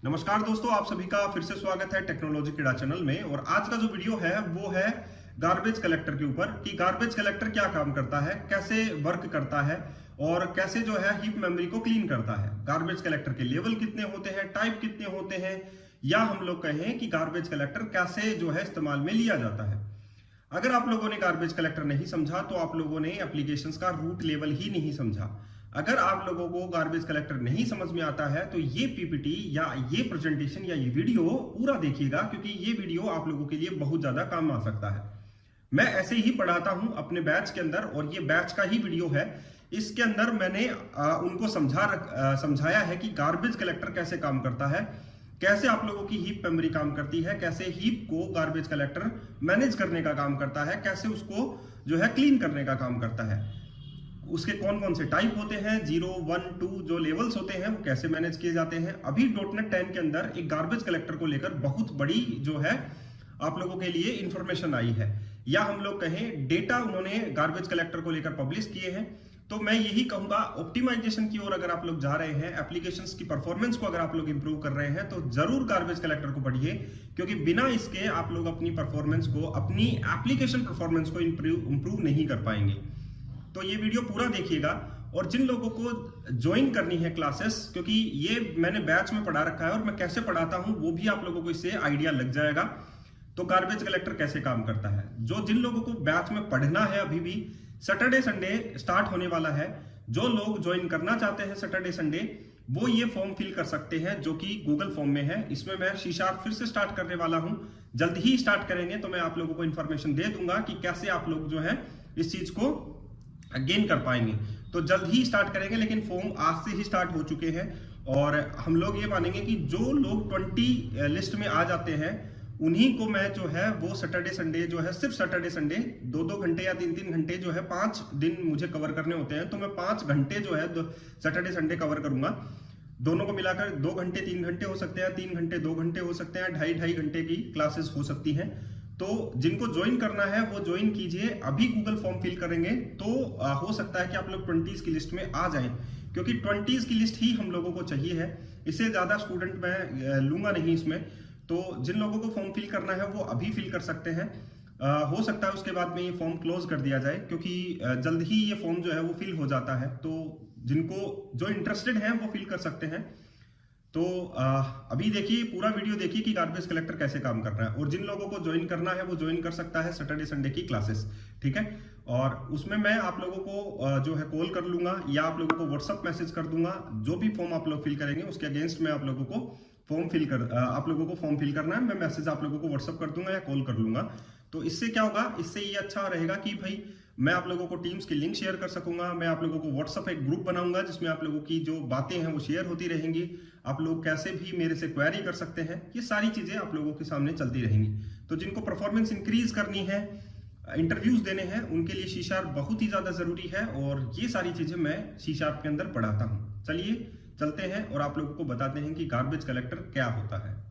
नमस्कार दोस्तों, आप सभी का फिर से स्वागत है टेक्नोलॉजी किड़ा चैनल में। और आज का जो वीडियो है वो है गार्बेज कलेक्टर के ऊपर कि गार्बेज कलेक्टर क्या काम करता है, कैसे वर्क करता है और कैसे जो है हीप मेमोरी को क्लीन करता है। गार्बेज कलेक्टर के लेवल कितने होते हैं, टाइप कितने होते हैं, या हम लोग कहें कि गार्बेज कलेक्टर कैसे जो है इस्तेमाल में लिया जाता है। अगर आप लोगों ने गार्बेज कलेक्टर नहीं समझा तो आप लोगों ने एप्लीकेशंस का रूट लेवल ही नहीं समझा। अगर आप लोगों को गार्बेज कलेक्टर नहीं समझ में आता है तो ये पीपीटी या ये प्रेजेंटेशन या ये वीडियो पूरा देखिएगा, क्योंकि ये वीडियो आप लोगों के लिए बहुत ज्यादा काम आ सकता है। मैं ऐसे ही पढ़ाता हूं अपने बैच के अंदर, और ये बैच का ही वीडियो है। इसके अंदर मैंने उनको समझाया है कि गार्बेज कलेक्टर कैसे काम करता है, कैसे आप लोगों की हीप मेमोरी काम करती है, कैसे हीप को गार्बेज कलेक्टर मैनेज करने का काम करता है, कैसे उसको जो है क्लीन करने का काम करता है, उसके कौन कौन से टाइप होते हैं, 0, 1, 2 जो लेवल्स होते हैं वो कैसे मैनेज किए जाते हैं। अभी डॉटनेट 10 के अंदर एक गार्बेज कलेक्टर को लेकर बहुत बड़ी जो है आप लोगों के लिए इंफॉर्मेशन आई है, या हम लोग कहें डेटा उन्होंने गार्बेज कलेक्टर को लेकर पब्लिश किए हैं। तो मैं यही कहूंगा, ऑप्टिमाइजेशन की ओर अगर आप लोग जा रहे हैं, एप्लीकेशंस की परफॉर्मेंस को अगर आप लोग इंप्रूव कर रहे हैं, तो जरूर गार्बेज कलेक्टर को पढ़िए, क्योंकि बिना इसके आप लोग अपनी परफॉर्मेंस को, अपनी एप्लीकेशन परफॉर्मेंस को इंप्रूव नहीं कर पाएंगे। तो ये वीडियो पूरा देखिएगा। और जिन लोगों को ज्वाइन करनी है क्लासेस, क्योंकि ये मैंने बैच में पढ़ा रखा है और मैं कैसे पढ़ाता हूं वो भी आप लोगों को इससे आइडिया लग जाएगा। तो गार्बेज कलेक्टर कैसे काम करता है, जिन लोगों को बैच में पढ़ना है, अभी भी सैटरडे संडे स्टार्ट होने वाला है। जो लोग ज्वाइन करना चाहते हैं सैटरडे संडे, वो ये फॉर्म फिल कर सकते हैं जो कि गूगल फॉर्म में है। इसमें मैं सी शार्प फिर से स्टार्ट करने वाला हूं, जल्द ही स्टार्ट करेंगे, तो मैं आप लोगों को इन्फॉर्मेशन दे दूंगा कि कैसे आप लोग जो है इस चीज को गेन कर पाएंगे। तो जल्द ही स्टार्ट करेंगे, लेकिन फॉर्म आज से ही स्टार्ट हो चुके हैं। और हम लोग ये मानेंगे कि जो लोग 20 लिस्ट में आ जाते हैं, उन्हीं को मैं जो है वो सैटरडे संडे जो है, सिर्फ सैटरडे संडे 2-2 घंटे या 3-3 घंटे जो है, 5 दिन मुझे कवर करने होते हैं, तो मैं 5 घंटे जो है सैटरडे संडे कवर करूंगा। दोनों को मिलाकर 2 घंटे 3 घंटे हो सकते हैं, 3 घंटे 2 घंटे हो सकते हैं, 2.5 घंटे की क्लासेस हो सकती हैं। तो जिनको ज्वाइन करना है वो ज्वाइन कीजिए। अभी गूगल फॉर्म फिल करेंगे तो हो सकता है कि आप लोग 20 की लिस्ट में आ जाएं, क्योंकि 20 की लिस्ट ही हम लोगों को चाहिए है। इससे ज्यादा स्टूडेंट मैं लूंगा नहीं इसमें। तो जिन लोगों को फॉर्म फिल करना है वो अभी फिल कर सकते हैं। हो सकता है उसके बाद में ये फॉर्म क्लोज कर दिया जाए, क्योंकि जल्द ही ये फॉर्म जो है वो फिल हो जाता है। तो जिनको जो इंटरेस्टेड हैं वो फिल कर सकते हैं। तो अभी देखिए, पूरा वीडियो देखिए कि गार्बेज कलेक्टर कैसे काम कर रहा है। और जिन लोगों को ज्वाइन करना है वो ज्वाइन कर सकता है सैटरडे संडे की क्लासेस, ठीक है। और उसमें मैं आप लोगों को जो है कॉल कर लूंगा, या आप लोगों को व्हाट्सअप मैसेज कर दूंगा। जो भी फॉर्म आप लोग फिल करेंगे उसके अगेंस्ट में आप लोगों को आप लोगों को फॉर्म फिल करना है। मैं मैसेज आप लोगों को व्हाट्सअप कर दूंगा या कॉल कर लूंगा। तो इससे क्या होगा, इससे ये अच्छा रहेगा कि भाई मैं आप लोगों को टीम्स की लिंक शेयर कर सकूंगा। मैं आप लोगों को व्हाट्सअप एक ग्रुप बनाऊंगा जिसमें आप लोगों की जो बातें हैं वो शेयर होती रहेंगी। आप लोग कैसे भी मेरे से क्वेरी कर सकते हैं, ये सारी चीजें आप लोगों के सामने चलती रहेंगी। तो जिनको परफॉर्मेंस इंक्रीज करनी है, इंटरव्यूज देने हैं, उनके लिए सी शार्प बहुत ही ज्यादा जरूरी है। और ये सारी चीजें मैं सी शार्प के अंदर पढ़ाता हूँ। चलिए चलते हैं और आप लोगों को बताते हैं कि गार्बेज कलेक्टर क्या होता है।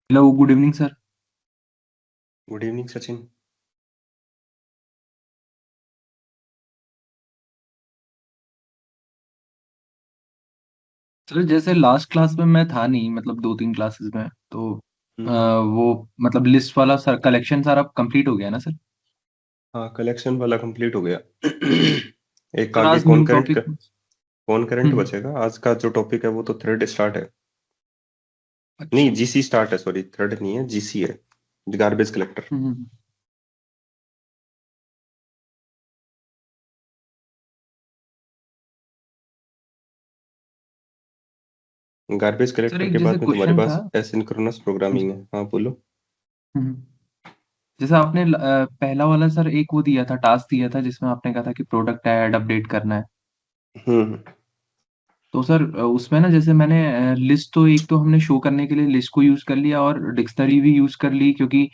Hello, good evening sir. Good evening Sachin. Sir जैसे लास्ट क्लास में मैं था नहीं, मतलब 2-3 क्लासेस में, तो वो मतलब लिस्ट वाला सर कलेक्शन सारा कंप्लीट हो गया ना सर? हाँ, कलेक्शन वाला कंप्लीट हो गया। एक सर आगे आज न्यू टॉपिक। कौन करंट हम्म। बचेगा। आज का जो टॉपिक है वो तो थ्रेड स्टार्ट है, नहीं अच्छा। जीसी स्टार्ट है, सॉरी थ्रेड नहीं है, जीसी है। Garbage collector. Garbage sir collector एक के जैसे बाद में तुम्हारे क्वेश्चन पास था। एसिंक्रोनस प्रोग्रामिंग है। हाँ बोलो। हम्म, जैसे आपने पहला वाला सर एक वो दिया था, टास्क दिया था जिसमें आपने कहा था कि प्रोडक्ट ऐड अपडेट करना है। हम्म तो सर उसमें ना जैसे मैंने लिस्ट तो एक तो हमने शो करने के लिए लिस्ट को यूज कर लिया और डिक्शनरी भी यूज कर ली क्योंकि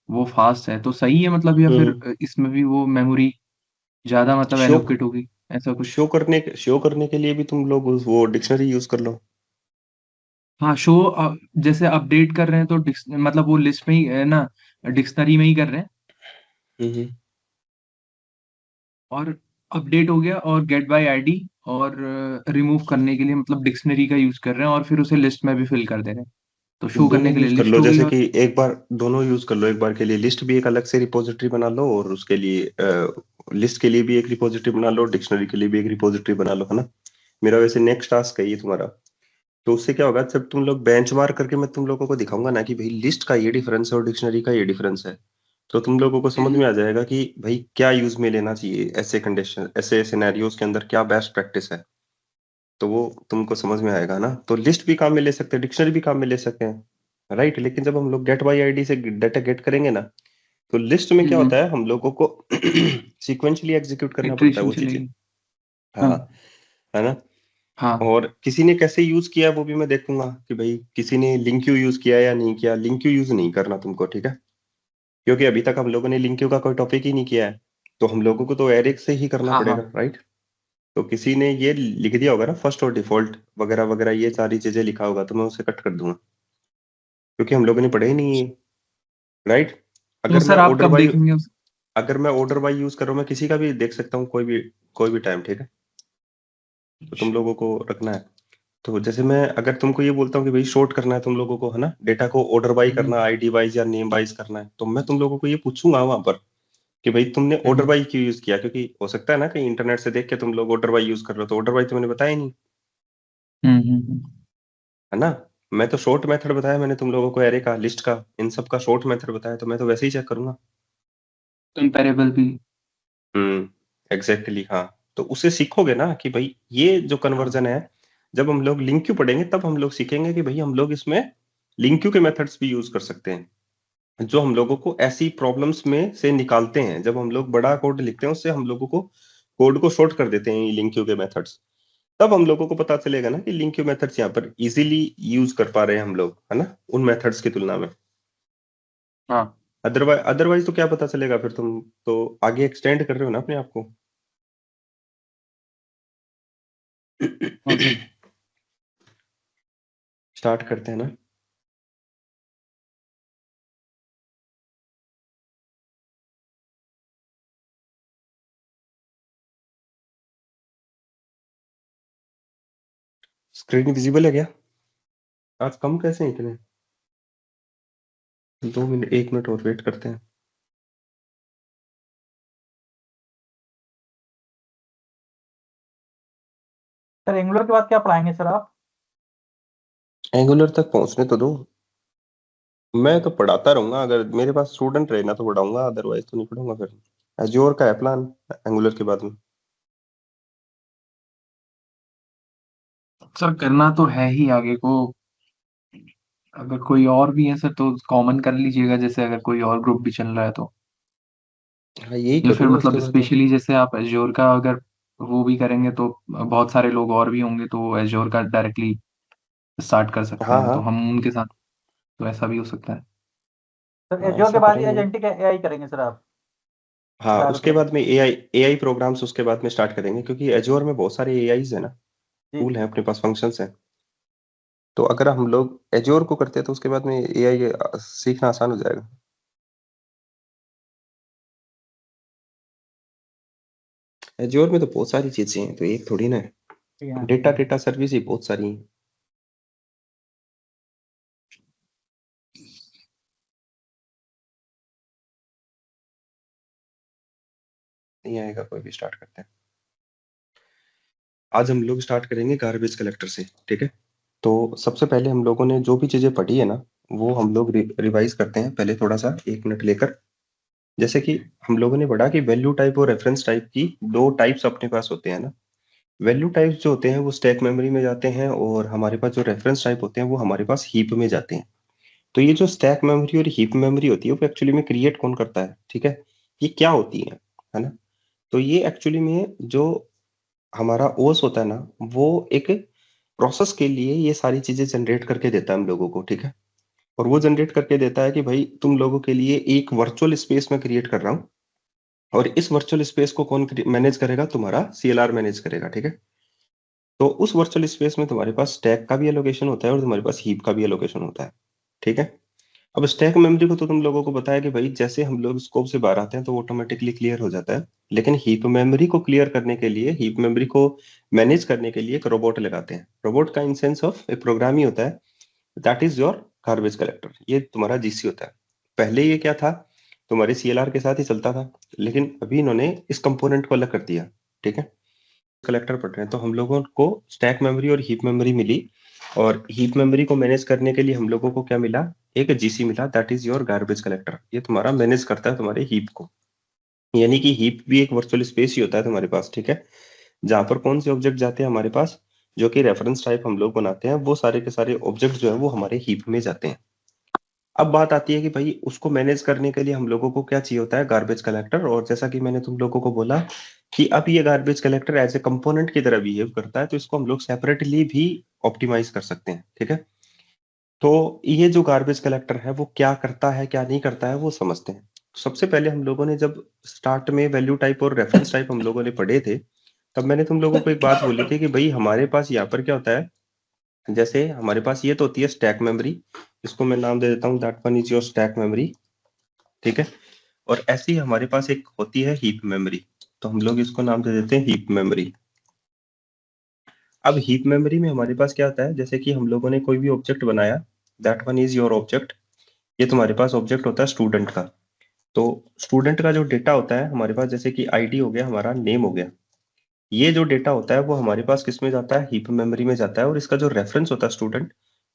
वो फास्ट है, तो सही है मतलब, या फिर हम्म इसमें भी वो मेमोरी ज्यादा मतलब शो एलोकेट होगी, ऐसा कुछ? शो करने के लिए भी तुम लोग वो डिक्शनरी यूज कर लो। हाँ शो, जैसे अपडेट कर रहे हैं तो मतलब वो लिस्ट में ही ना, डिक्शनरी में ही कर रहे हैं, हम्म और अपडेट हो गया और गेट बाय आईडी, और रिमूव करने के लिए मतलब डिक्शनरी का यूज कर रहे हैं और फिर उसे लिस्ट में भी फिल कर दे रहे हैं, तो शो दोनों करने के लिए यूज कर लिस्ट लो, हो गई। जैसे और कि एक बार दोनों यूज कर लो। एक बार के लिए लिस्ट भी एक अलग से रिपोजिटरी बना लो, और उसके लिए लिस्ट के लिए भी एक रिपोजिटरी बना लो, डिक्शनरी के लिए भी एक रिपोजिटरी बना लो, है ना। मेरा वैसे नेक्स्ट टास्क है ये तुम्हारा। तो उससे क्या होगा, जब तुम लोग बेंचमार्क करके मैं तुम लोगों को दिखाऊंगा ना कि भाई लिस्ट का ये डिफरेंस है और डिक्शनरी का ये डिफरेंस है, तो तुम लोगों को समझ में आ जाएगा कि भाई क्या यूज में लेना चाहिए ऐसे कंडीशन, ऐसे सिनेरियोज के अंदर क्या बेस्ट प्रैक्टिस है। तो वो तुमको समझ में आएगा ना। तो लिस्ट भी काम में ले सकते हैं, डिक्शनरी भी काम में ले सकते हैं, राइट। लेकिन जब हम लोग गेट बाई आईडी से डाटा गेट करेंगे ना, तो लिस्ट में क्या होता है, हम लोगों को सिक्वेंशियली एग्जीक्यूट करना पड़ता है इटरेशन वो चीजें। चलेगी। हाँ। हाँ, है ना। हाँ। और किसी ने कैसे यूज किया वो भी मैं देखूंगा कि भाई किसी ने लिंक क्यू यूज किया या नहीं किया। लिंक क्यू यूज नहीं करना तुमको, ठीक है, क्योंकि अभी तक हम लोगों ने लिंक क्यू का कोई टॉपिक ही नहीं किया है। तो हम लोगों को तो एरिक से ही करना हाँ। हाँ। पड़ेगा, राइट। तो किसी ने ये लिख दिया होगा ना, फर्स्ट और डिफॉल्ट वगैरह वगैरह, ये सारी चीजें लिखा होगा, तो मैं उसे कट कर दूंगा, क्योंकि हम लोगों ने पढ़े ही नहीं है, राइट। तो अगर मैं सर आप ऑर्डर कब बाई देखेंगे अगर मैं ऑर्डर बाई यूज कर रहा हूँ, मैं किसी का भी देख सकता हूँ, कोई भी टाइम, ठीक है। तो तुम लोगों को रखना है। तो जैसे मैं अगर तुमको ये बोलता हूँ कि भाई शॉर्ट करना है तुम लोगों को, है ना, डेटा को ऑर्डर बाई हम्म, करना, आईडी वाइज या नेम वाइज करना है, तो मैं तुम लोगों को ये पूछूंगा वहां पर कि भाई तुमने ऑर्डर हम्म, बाई क्यों यूज किया, क्योंकि हो सकता है ना कहीं इंटरनेट से देख के तुम लोग ऑर्डर बाई यूज कर रहे हो, तो ऑर्डर बाई तो मैंने बताया ही नहीं, है ना। मैं तो शॉर्ट मेथड बताया मैंने तुम लोगों को, एरे का, लिस्ट का, इन सब का शॉर्ट मेथड बताया, तो मैं तो वैसे ही चेक करूंगा। कंपेरेबल भी। एग्जैक्टली, हाँ। तो उसे सीखोगे ना कि भाई ये जो हाँ। कन्वर्जन है, जब हम लोग लिंक क्यू पढ़ेंगे तब हम लोग सीखेंगे कि भाई हम लोग इसमें लिंक क्यू के मेथड्स भी यूज कर सकते हैं, जो हम लोगों को ऐसी प्रॉब्लम्स में से निकालते हैं। जब हम लोग बड़ा कोड लिखते हैं उससे हम लोगों को कोड को शॉर्ट कर देते हैं लिंक क्यू के मेथड्स, तब हम लोगों को पता चलेगा ना कि लिंक क्यू मेथड्स यहाँ पर इजीली यूज कर पा रहे हैं हम लोग, है ना, उन मेथड्स की तुलना में। हाँ। अदरवाइज अदरवाइज तो क्या पता चलेगा, फिर तुम तो आगे एक्सटेंड कर रहे हो ना अपने आप को। हाँ सर। स्टार्ट करते हैं ना। स्क्रीन विजिबल है क्या? आज कम कैसे हैं इतने? 2 मिनट, 1 मिनट और वेट करते हैं। सर एंगुलर के बाद क्या पढ़ाएंगे सर आप? एंगुलर तक पहुंचने तो दो। मैं तो पढ़ाता रहूंगा, अगर मेरे पास स्टूडेंट रहे ना तो पढ़ाऊंगा, अदरवाइज तो नहीं पढ़ूंगा फिर। एज्योर का है प्लान एंगुलर के बाद में। सर करना तो है ही आगे को, अगर कोई और भी है सर तो कॉमन कर लीजिएगा, जैसे अगर कोई और ग्रुप भी चल रहा है तो, हाँ यही या फिर करूंगा उसके मतलब बाद में। स्पेशली जैसे आप एज्योर का अगर वो भी करेंगे तो बहुत सारे लोग और भी होंगे, तो एज्योर का डायरेक्टली स्टार्ट कर सकते हाँ हैं, तो हाँ हम उनके साथ, तो ऐसा भी हो सकता है। सर हाँ, एज्योर ऐसा के बाद करेंगे। एजेंटिक एआई करेंगे सर आप? हाँ, स्टार्ट उसके करेंगे? बाद में एआई प्रोग्राम्स उसके बाद में स्टार्ट करेंगे, क्योंकि एज्योर में बहुत सारे एआईज है ना, जी टूल जी। है अपने पास, फंक्शंस है। तो अगर हम लोग एज्योर को करते हैं तो उसके बाद में एआई सीखना आसान हो जाएगा। एज्योर में तो बहुत सारी चीजें हैं, तो एक थोड़ी ना है। जी हाँ डेटा जी। डेटा सर्विस ही बहुत सारी हैं। नहीं आएगा कोई भी, स्टार्ट करते हैं। आज हम लोग स्टार्ट करेंगे गार्बेज कलेक्टर से, ठीक है। तो सबसे पहले हम लोगों ने जो भी चीजें पढ़ी है ना, वो हम लोग रिवाइज करते हैं पहले थोड़ा सा 1 मिनट लेकर। जैसे कि हम लोगों ने पढ़ा कि वैल्यू टाइप और रेफरेंस टाइप की 2 टाइप्स अपने पास होते हैं ना। वैल्यू टाइप्स जो होते हैं वो स्टैक मेमोरी में जाते हैं, और हमारे पास जो रेफरेंस टाइप होते हैं वो हमारे पास हीप में जाते हैं। तो ये जो स्टैक मेमोरी और हीप मेमोरी होती है वो एक्चुअली में क्रिएट कौन करता है, ठीक है? ये क्या होती है ना? तो ये एक्चुअली में जो हमारा ओस होता है ना, वो एक प्रोसेस के लिए ये सारी चीजें जनरेट करके देता है हम लोगों को, ठीक है? और वो जनरेट करके देता है कि भाई तुम लोगों के लिए एक वर्चुअल स्पेस में क्रिएट कर रहा हूँ, और इस वर्चुअल स्पेस को कौन मैनेज करेगा? तुम्हारा सीएलआर मैनेज करेगा, ठीक है? तो उस वर्चुअल स्पेस में तुम्हारे पास स्टैक का भी एलोकेशन होता है और तुम्हारे पास हीप का भी एलोकेशन होता है, ठीक है? अब स्टैक मेमोरी को तो तुम लोगों को पता है कि भाई जैसे हम लोग स्कोप से बाहर आते हैं तो ऑटोमेटिकली क्लियर हो जाता है, लेकिन हीप मेमोरी को क्लियर करने के लिए, हीप मेमोरी को मैनेज करने के लिए एक रोबोट लगाते हैं। रोबोट का इन सेंस ऑफ एक प्रोग्राम ही होता है, that is your garbage collector. ये तुम्हारा जीसी होता है। पहले ये क्या था? तुम्हारे सीएलआर के साथ ही चलता था, लेकिन अभी इन्होंने इस कंपोनेंट को अलग कर दिया, ठीक है? कलेक्टर पढ़ रहे हैं तो हम लोगों को स्टैक मेमोरी और हीप मेमोरी मिली, और हीप मेमोरी को मैनेज करने के लिए हम लोगों को क्या मिला? एक जीसी मिला, that is your garbage collector. ये तुम्हारा मैनेज करता है तुम्हारे हीप को। यानी कि हीप भी एक वर्चुअल स्पेस ही होता है तुम्हारे पास, ठीक है? जहां पर कौन से ऑब्जेक्ट जाते हैं हमारे पास, जो कि रेफरेंस टाइप हम लोग बनाते हैं, वो सारे के सारे ऑब्जेक्ट जो है वो हमारे हीप में जाते हैं। अब बात आती है कि भाई उसको मैनेज करने के लिए हम लोगों को क्या चाहिए होता है? Garbage collector. और जैसा कि मैंने तुम लोगों को बोला कि अब ये garbage collector as a component की तरह बिहेव करता है, तो इसको हम लोग सेपरेटली भी ऑप्टिमाइज कर सकते हैं, ठीक है? तो ये जो गार्बेज कलेक्टर है वो क्या करता है, क्या नहीं करता है, वो समझते हैं। सबसे पहले हम लोगों ने जब स्टार्ट में वैल्यू टाइप और रेफरेंस टाइप हम लोगों ने पढ़े थे, तब मैंने तुम लोगों को एक बात बोली थी कि भाई हमारे पास यहाँ पर क्या होता है, जैसे हमारे पास ये तो होती है स्टैक मेमोरी, इसको मैं नाम दे देता हूँ, that one is your stack memory, ठीक है? और ऐसी हमारे पास एक होती है हीप मेमोरी, तो हम लोग इसको नाम दे देते हैं हीप मेमोरी। अब हीप मेमोरी में हमारे पास क्या होता है, जैसे कि हम लोगों ने कोई भी ऑब्जेक्ट बनाया, that one is your object. ये तुम्हारे पास ऑब्जेक्ट होता है स्टूडेंट का। तो स्टूडेंट का जो डेटा होता है हमारे पास, जैसे कि आईडी हो गया, हमारा नेम हो गया, ये जो डेटा होता है वो हमारे पास किस में जाता है? हीप मेमोरी में जाता है। और इसका जो रेफरेंस होता है स्टूडेंट,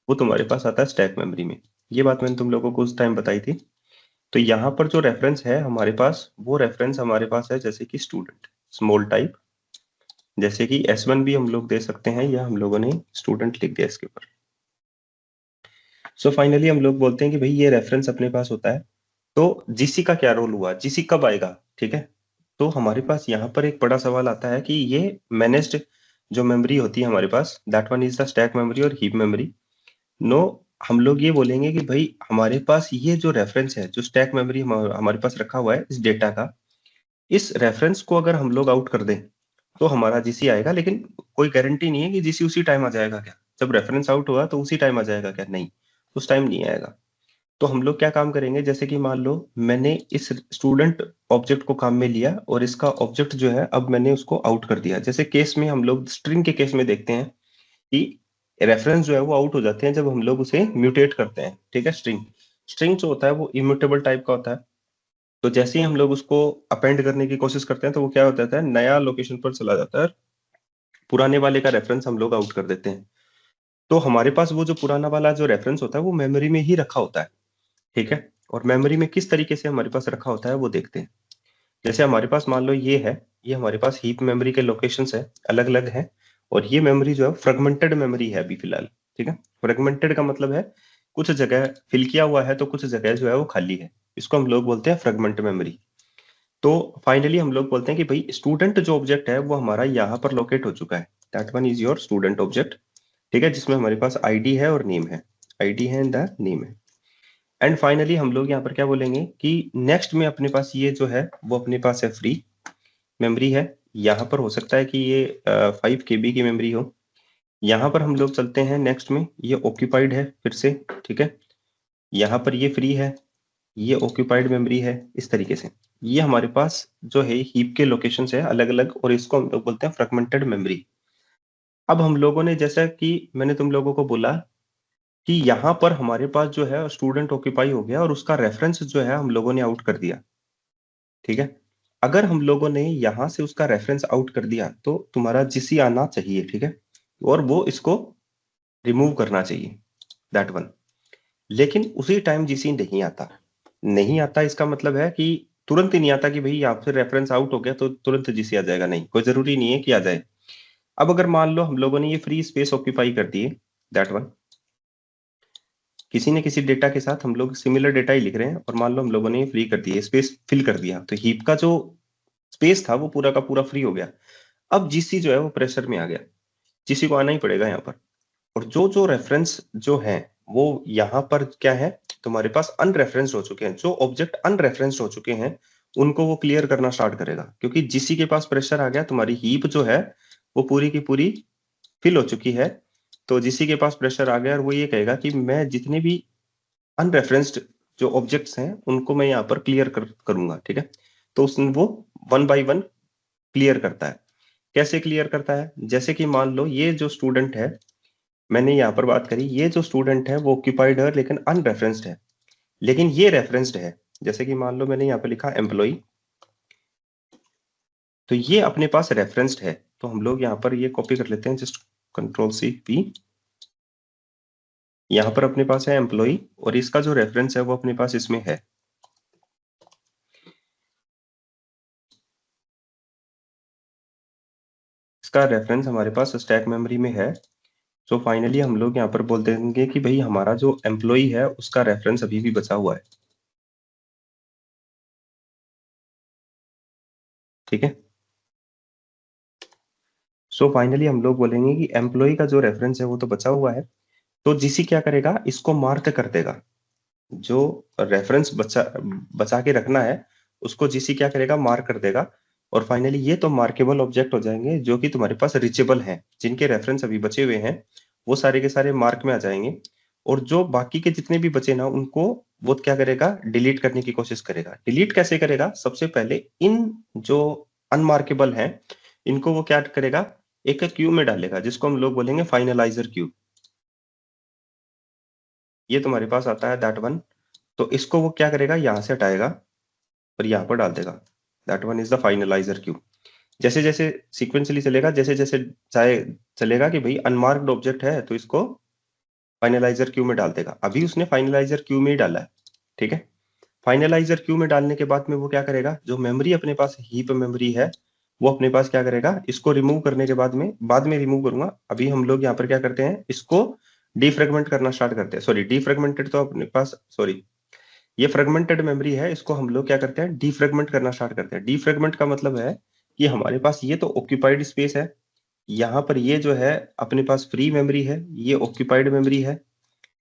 वो तुम्हारे पास आता है स्टैक मेमोरी में। ये बात मैंने तुम लोगों को उस टाइम बताई थी। तो यहाँ पर जो रेफरेंस है हमारे पास, वो रेफरेंस हमारे पास है जैसे कि स्टूडेंट स्मॉल टाइप, जैसे कि S1 भी हम लोग दे सकते हैं, या हम लोगों ने स्टूडेंट लिख दिया इसके ऊपर। सो फाइनली हम लोग बोलते हैं कि भाई ये रेफरेंस अपने पास होता है। तो जीसी का क्या रोल हुआ? जीसी कब आएगा, ठीक है? तो हमारे पास यहाँ पर एक बड़ा सवाल आता है कि ये मैनेज्ड जो मेमोरी होती है हमारे पास, that one is the stack memory और हीप मेमोरी। नो, हम लोग ये बोलेंगे कि भाई हमारे पास ये जो रेफरेंस है, जो स्टैक मेमोरी हमारे पास रखा हुआ है इस डेटा का, इस रेफरेंस को अगर हम लोग आउट कर दें तो हमारा जीसी आएगा। लेकिन कोई गारंटी नहीं है कि जीसी उसी टाइम आ जाएगा। क्या जब रेफरेंस आउट हुआ तो उसी टाइम आ जाएगा? क्या नहीं, उस टाइम नहीं आएगा। तो हम लोग क्या काम करेंगे, जैसे कि मान लो मैंने इस स्टूडेंट ऑब्जेक्ट को काम में लिया, और इसका ऑब्जेक्ट जो है अब मैंने उसको आउट कर दिया। जैसे केस में हम लोग स्ट्रिंग के केस में देखते हैं कि रेफरेंस जो है वो आउट हो जाते हैं जब हम लोग उसे म्यूटेट करते हैं, ठीक है? स्ट्रिंग स्ट्रिंग जो होता है वो इम्यूटेबल टाइप का होता है। तो जैसे ही हम लोग उसको अपेंड करने की कोशिश करते हैं तो वो क्या होता है, नया लोकेशन पर चला जाता है, पुराने वाले का रेफरेंस हम लोग आउट कर देते हैं। तो हमारे पास वो जो पुराना वाला जो रेफरेंस होता है वो मेमोरी में ही रखा होता है, ठीक है? और मेमोरी में किस तरीके से हमारे पास रखा होता है वो देखते हैं। जैसे हमारे पास मान लो ये है, ये हमारे पास हीप मेमोरी के लोकेशंस है, अलग अलग है। और ये मेमोरी जो है फ्रेगमेंटेड मेमोरी है अभी फिलहाल, ठीक है? फ्रेगमेंटेड का मतलब है कुछ जगह फिल किया हुआ है तो कुछ जगह जो है वो खाली है। इसको हम लोग बोलते हैं फ्रेगमेंट मेमोरी। तो फाइनली हम लोग बोलते हैं कि भाई स्टूडेंट जो ऑब्जेक्ट है वो हमारा यहाँ पर लोकेट हो चुका है, that one is your student object, ठीक है? जिसमें हमारे पास आईडी है और नेम है, आईडी है एंड द नेम है। एंड फाइनली हम लोग यहाँ पर क्या बोलेंगे कि नेक्स्ट में अपने पास ये जो है वो अपने पास है फ्री मेमोरी है। यहाँ पर हो सकता है कि ये 5 KB की मेमोरी हो। यहाँ पर हम लोग चलते हैं नेक्स्ट में, ये ऑक्यूपाइड है फिर से, ठीक है? यहाँ पर ये फ्री है, ये ऑक्यूपाइड मेमोरी है। इस तरीके से ये हमारे पास जो है हीप के लोकेशन है अलग अलग, और इसको हम लोग बोलते हैं फ्रेगमेंटेड मेमोरी। अब हम लोगों ने, जैसा कि मैंने तुम लोगों को बोला कि यहाँ पर हमारे पास जो है स्टूडेंट ऑक्यूपाई हो गया और उसका रेफरेंस जो है हम लोगों ने आउट कर दिया, ठीक है? अगर हम लोगों ने यहाँ से उसका रेफरेंस आउट कर दिया तो तुम्हारा जीसी आना चाहिए, ठीक है? और वो इसको रिमूव करना चाहिए, दैट वन। लेकिन उसी टाइम जीसी नहीं आता इसका मतलब है कि तुरंत ही नहीं आता कि भाई यहाँ से रेफरेंस आउट हो गया तो तुरंत जीसी आ जाएगा, नहीं, कोई जरूरी नहीं है कि आ जाए। अब अगर मान लो हम लोगों ने ये फ्री स्पेस ऑक्यूपाई कर दी है, दैट वन, किसी न किसी डेटा के साथ हम लोग सिमिलर डेटा ही लिख रहे हैं और मान लो हम लोगों ने ये फ्री कर दिया, स्पेस फिल कर दिया, तो हीप का जो स्पेस था वो पूरा का पूरा फ्री हो गया। अब जीसी जो है वो प्रेशर में आ गया, जीसी को आना ही पड़ेगा यहाँ पर। और जो जो रेफरेंस जो है वो यहाँ पर क्या है, तुम्हारे पास अनरेफरेंस्ड हो चुके हैं, जो ऑब्जेक्ट अनरेफरेंस्ड हो चुके हैं उनको वो क्लियर करना स्टार्ट करेगा, क्योंकि जीसी के पास प्रेशर आ गया, तुम्हारी हीप जो है वो पूरी की पूरी फिल हो चुकी है। तो जीसी के पास प्रेशर आ गया और वो ये कहेगा कि मैं जितने भी अनरेफरेंस्ड जो ऑब्जेक्ट्स हैं उनको मैं यहाँ पर क्लियर करूंगा, ठीक है। तो उसने वो 1 by 1 क्लियर करता है। कैसे क्लियर करता है, जैसे कि मान लो ये जो स्टूडेंट है, मैंने यहाँ पर बात करी, ये जो स्टूडेंट है वो ऑक्यूपाइड है लेकिन अनरेफरेंस्ड है, लेकिन ये रेफरेंस्ड है। जैसे कि मान लो मैंने यहाँ पे लिखा एम्प्लॉय, तो ये अपने पास रेफरेंस्ड है, तो हम लोग यहाँ पर ये कॉपी कर लेते हैं, जस्ट Ctrl+C+P। यहाँ पर अपने पास है एम्प्लॉय और इसका जो रेफरेंस है वो अपने पास इसमें है। इसका रेफरेंस हमारे पास स्टैक मेमोरी में है। सो फाइनली हम लोग यहाँ पर बोल देंगे कि भाई हमारा जो एम्प्लॉय है उसका रेफरेंस अभी भी बचा हुआ है, ठीक है। सो फाइनली हम लोग बोलेंगे कि एम्प्लॉय का जो रेफरेंस है वो तो बचा हुआ है, तो जीसी क्या करेगा, इसको मार्क कर देगा। जो रेफरेंस बचा के रखना है उसको जीसी क्या करेगा, मार्क कर देगा। और फाइनली ये तो मार्केबल ऑब्जेक्ट हो जाएंगे जो कि तुम्हारे पास रीचेबल हैं, जिनके रेफरेंस अभी बचे हुए हैं वो सारे के सारे मार्क में आ जाएंगे। और जो बाकी के जितने भी बचे ना उनको वो क्या करेगा, डिलीट करने की कोशिश करेगा। डिलीट कैसे करेगा, सबसे पहले इन जो अनमार्केबल हैं इनको वो क्या करेगा, एक क्यू में डालेगा, जिसको हम लोग बोलेंगे फाइनलाइजर क्यू। ये तुम्हारे पास आता है दैट वन, तो इसको वो क्या करेगा, यहां से हटाएगा और यहाँ पर डाल देगा, that one is the finalizer queue. जैसे जैसे सीक्वेंशियली चलेगा, जैसे जैसे चाहे चलेगा कि भाई अनमार्क्ड ऑब्जेक्ट है तो इसको फाइनलाइजर क्यू में डाल देगा। अभी उसने फाइनलाइजर क्यू में ही डाला है, ठीक है। फाइनलाइजर क्यू में डालने के बाद में वो क्या करेगा, जो मेमोरी अपने पास हीप मेमोरी है वो अपने पास क्या करेगा, इसको रिमूव करने के बाद में रिमूव करूंगा। अभी हम लोग यहाँ पर क्या करते हैं, इसको डिफ्रेगमेंट करना स्टार्ट करते हैं। सॉरी, डिफ्रेगमेंटेड तो अपने पास, सॉरी, ये फ्रेगमेंटेड मेमोरी है, इसको हम लोग क्या करते हैं, डिफ्रेगमेंट करना स्टार्ट करते हैं। डिफ्रेगमेंट का मतलब है कि हमारे पास ये तो ऑक्यूपाइड स्पेस है, यहाँ पर ये जो है अपने पास फ्री मेमोरी है, ये ऑक्यूपाइड मेमोरी है,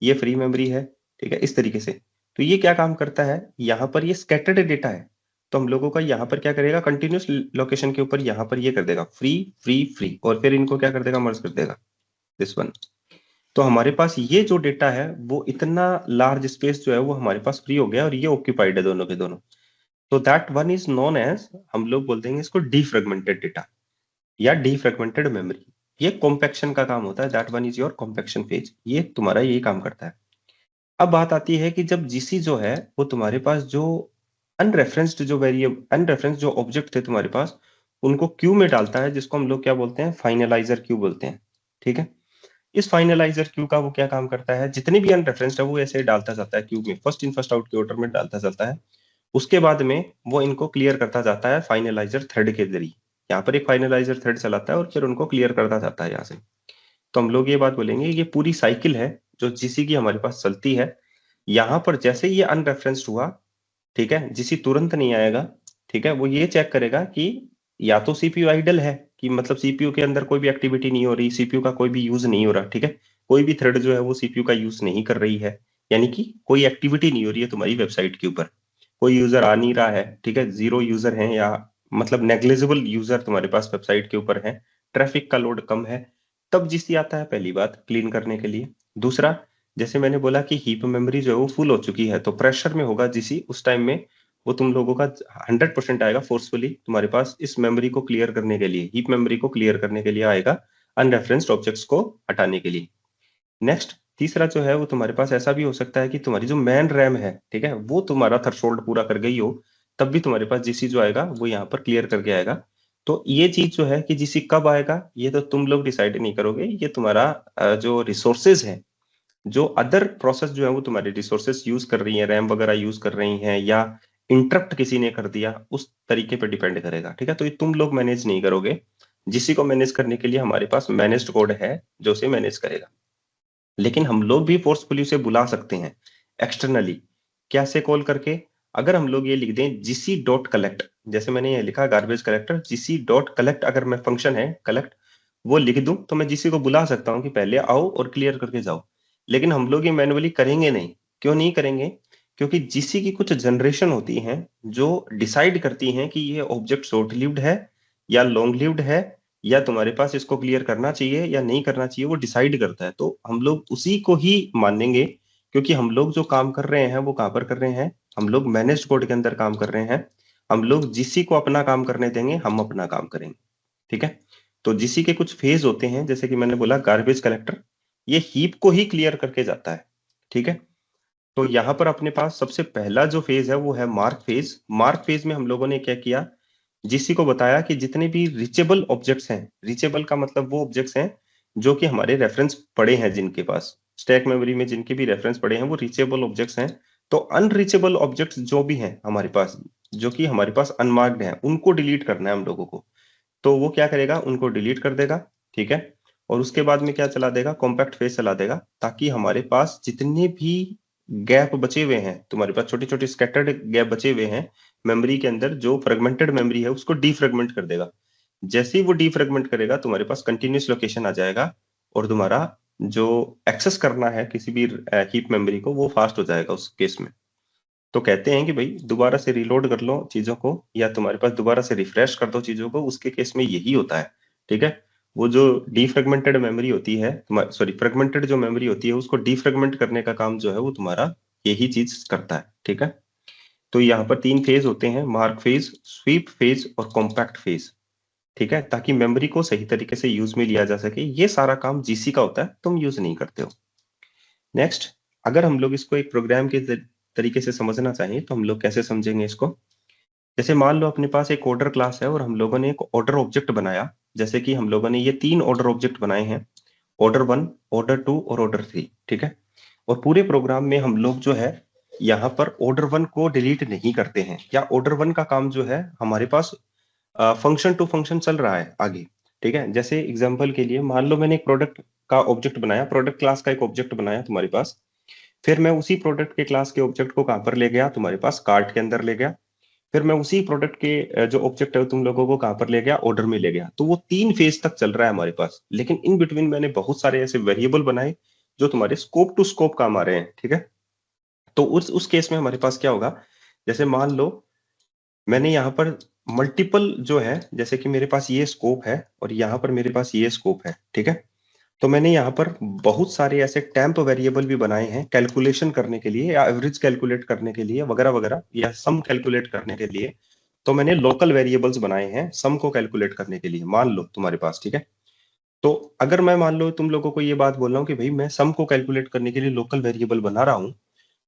ये फ्री मेमोरी है, ठीक है, इस तरीके से। तो ये क्या काम करता है, यहाँ पर ये स्कैटर्ड डेटा है, तो हम लोगों का यहाँ पर क्या करेगा, कंटिन्यूस लोकेशन के ऊपर यहाँ पर ये कर देगा फ्री फ्री फ्री, और फिर इनको क्या कर देगा, मर्ज कर देगा, दिस वन। तो हमारे पास ये जो डेटा है वो इतना लार्ज स्पेस जो है वो हमारे पास फ्री हो गया और ये ऑक्यूपाइड है दोनों के दोनों। तो that one is known as, हम लोग बोल देंगे इसको डिफ्रेगमेंटेड डेटा या डिफ्रेगमेंटेड मेमोरी। ये कॉम्पैक्शन का काम होता है, that one is your compaction phase, ये तुम्हारा यही काम करता है। अब बात आती है कि जब जीसी जो है वो तुम्हारे पास जो अनरेफरेंस्ड जो वेरिएबल, अनरेफरेंस्ड जो ऑब्जेक्ट थे तुम्हारे पास उनको क्यू में डालता है, जिसको हम लोग क्या बोलते हैं, फाइनलाइजर क्यू बोलते हैं, ठीक है। इस फाइनलाइजर क्यू का वो क्या काम करता है, जितने भी अनरेफरेंस्ड है वो ऐसे डालता जाता है क्यू में, फर्स्ट इन फर्स्ट आउट के ऑर्डर में डालता जाता है। उसके बाद में वो इनको क्लियर करता जाता है फाइनलाइजर थ्रेड के जरिए। यहाँ पर एक फाइनलाइजर थ्रेड चलाता है और फिर उनको क्लियर करता जाता है यहाँ से। तो हम लोग ये बात बोलेंगे, ये पूरी साइकिल है जो जीसी की हमारे पास चलती है। यहाँ पर जैसे ये अनरेफरेंस्ड हुआ, ठीक है, जीसी तुरंत नहीं आएगा, ठीक है, वो ये चेक करेगा कि या तो सीपीयू आइडल है, कि मतलब सीपीयू के अंदर कोई भी एक्टिविटी नहीं हो रही, सीपीयू का कोई भी यूज नहीं हो रहा, ठीक है, कोई भी थ्रेड जो है वो सीपीयू का यूज नहीं कर रही है, यानी कि कोई एक्टिविटी नहीं हो रही है तुम्हारी वेबसाइट के ऊपर, कोई यूजर आ नहीं रहा है, ठीक है, 0 यूजर है या मतलब नेग्लिजिबल यूजर तुम्हारे पास वेबसाइट के ऊपर है, ट्रैफिक का लोड कम है, तब जीसी आता है, पहली बात क्लीन करने के लिए। दूसरा, जैसे मैंने बोला कि हीप मेमोरी जो है वो फुल हो चुकी है, तो प्रेशर में होगा जीसी, उस टाइम में वो तुम लोगों का 100% आएगा फोर्सफुली तुम्हारे पास इस मेमोरी को क्लियर करने के लिए, हीप मेमोरी को क्लियर करने के लिए आएगा, अनरेफरेंस्ड ऑब्जेक्ट्स को हटाने के लिए। नेक्स्ट, तीसरा जो है वो तुम्हारे पास ऐसा भी हो सकता है कि तुम्हारी जो मैन रैम है, ठीक है, वो तुम्हारा थ्रेशोल्ड पूरा कर गई हो, तब भी तुम्हारे पास जीसी जो आएगा वो यहाँ पर क्लियर करके आएगा। तो ये चीज जो है कि जीसी कब आएगा ये तो तुम लोग डिसाइड नहीं करोगे, ये तुम्हारा जो रिसोर्सेज है, जो अदर प्रोसेस जो है वो तुम्हारे रिसोर्सेस यूज कर रही है, रैम वगैरह यूज कर रही हैं, या इंटरप्ट किसी ने कर दिया, उस तरीके पे डिपेंड करेगा। ठीक है, तो ये तुम लोग मैनेज नहीं करोगे। जिसी को मैनेज करने के लिए हमारे पास मैनेज्ड कोड है जो उसे मैनेज करेगा। लेकिन हम लोग भी फोर्सफुली उसे बुला सकते हैं एक्सटर्नली। कैसे कॉल करके? अगर हम लोग ये लिख दें जीसी डॉट कलेक्ट, जैसे मैंने ये लिखा garbage collector GC dot collect, अगर मैं फंक्शन है कलेक्ट वो लिख दूं तो मैं जीसी को बुला सकता हूं कि पहले आओ और क्लियर करके जाओ। लेकिन हम लोग ये मैन्युअली करेंगे नहीं। क्यों नहीं करेंगे? क्योंकि जीसी की कुछ जनरेशन होती हैं जो डिसाइड करती हैं कि ये ऑब्जेक्ट शॉर्ट लिव्ड है या लॉन्ग लिव्ड है, या तुम्हारे पास इसको क्लियर करना चाहिए या नहीं करना चाहिए, वो डिसाइड करता है। तो हम लोग उसी को ही मानेंगे, क्योंकि हम लोग जो काम कर रहे हैं वो कहाँ पर कर रहे हैं? हम लोग मैनेज्ड कोड के अंदर काम कर रहे हैं। हम लोग जीसी को अपना काम करने देंगे, हम अपना काम करेंगे। ठीक है, तो जीसी के कुछ फेज होते हैं, जैसे कि मैंने बोला गार्बेज कलेक्टर, ये हीप को ही क्लियर करके जाता है। ठीक है, तो यहाँ पर अपने पास सबसे पहला जो फेज है वो है मार्क फेज। मार्क फेज में हम लोगों ने क्या किया? जीसी को बताया कि जितने भी रीचेबल ऑब्जेक्ट्स हैं, रीचेबल का मतलब वो ऑब्जेक्ट्स हैं जो कि हमारे रेफरेंस पड़े हैं, जिनके पास स्टैक मेमोरी में जिनके भी रेफरेंस पड़े हैं वो रीचेबल ऑब्जेक्ट्स हैं। तो अनरीचेबल ऑब्जेक्ट्स जो भी हैं हमारे पास, जो कि हमारे पास अनमार्क्ड हैं, उनको डिलीट करना है हम लोगों को। तो वो क्या करेगा? उनको डिलीट कर देगा। ठीक है, और उसके बाद में क्या चला देगा? कॉम्पैक्ट फेज चला देगा, ताकि हमारे पास जितने भी गैप बचे हुए हैं, तुम्हारे पास छोटी छोटी स्कैटर्ड गैप बचे हुए हैं मेमोरी के अंदर, जो फ्रेगमेंटेड मेमोरी है उसको डीफ्रेगमेंट कर देगा। जैसे ही वो डीफ्रेगमेंट करेगा तुम्हारे पास कंटिन्यूस लोकेशन आ जाएगा, और तुम्हारा जो एक्सेस करना है किसी भी हीप मेमोरी को वो फास्ट हो जाएगा उस केस में। तो कहते हैं कि भाई दोबारा से रिलोड कर लो चीजों को, या तुम्हारे पास दोबारा से रिफ्रेश कर दो चीजों को, उसके केस में यही होता है। ठीक है, वो जो डीफ्रेगमेंटेड मेमोरी होती है, सॉरी फ्रेगमेंटेड जो मेमोरी होती है उसको डीफ्रेगमेंट करने का काम जो है वो तुम्हारा यही चीज करता है। ठीक है, तो यहाँ पर 3 फेज होते हैं, मार्क फेज, स्वीप फेज और कॉम्पैक्ट फेज। ठीक है, ताकि मेमोरी को सही तरीके से यूज में लिया जा सके। ये सारा काम जीसी का होता है, तुम यूज नहीं करते हो। नेक्स्ट, अगर हम लोग इसको एक प्रोग्राम के तरीके से समझना चाहें तो हम लोग कैसे समझेंगे इसको? जैसे मान लो अपने पास एक ऑर्डर क्लास है और हम लोगों ने एक ऑर्डर ऑब्जेक्ट बनाया। जैसे कि हम लोगों ने ये 3 ऑर्डर ऑब्जेक्ट बनाए हैं, ऑर्डर 1, ऑर्डर 2 और ऑर्डर 3। ठीक है, और पूरे प्रोग्राम में हम लोग जो है यहाँ पर ऑर्डर 1 को डिलीट नहीं करते हैं, या ऑर्डर 1 का काम जो है हमारे पास फंक्शन टू फंक्शन चल रहा है आगे। ठीक है, जैसे एग्जांपल के लिए मान लो मैंने एक प्रोडक्ट का ऑब्जेक्ट बनाया, प्रोडक्ट क्लास का एक ऑब्जेक्ट बनाया तुम्हारे पास। फिर मैं उसी प्रोडक्ट के क्लास के ऑब्जेक्ट को कहां पर ले गया? तुम्हारे पास कार्ट के अंदर ले गया। फिर मैं उसी प्रोडक्ट के जो ऑब्जेक्ट है तुम लोगों को कहां पर ले गया? ऑर्डर में ले गया। तो वो 3 फेज तक चल रहा है हमारे पास, लेकिन इन बिटवीन मैंने बहुत सारे ऐसे वेरिएबल बनाए जो तुम्हारे स्कोप टू स्कोप काम आ रहे हैं। ठीक है, तो उस केस में हमारे पास क्या होगा? जैसे मान लो मैंने यहाँ पर मल्टीपल जो है, जैसे कि मेरे पास ये स्कोप है और यहाँ पर मेरे पास ये स्कोप है। ठीक है, तो मैंने यहाँ पर बहुत सारे ऐसे टेम्प वेरिएबल भी बनाए हैं कैलकुलेशन करने के लिए, या एवरेज कैलकुलेट करने के लिए वगैरह वगैरह, या सम कैलकुलेट करने के लिए। तो मैंने लोकल वेरिएबल्स बनाए हैं सम को कैलकुलेट करने के लिए, मान लो तुम्हारे पास। ठीक है, तो अगर मैं मान लो तुम लोगों को ये बात बोल रहा हूँ कि भाई मैं सम को कैलकुलेट करने के लिए लोकल वेरिएबल बना रहा हूँ,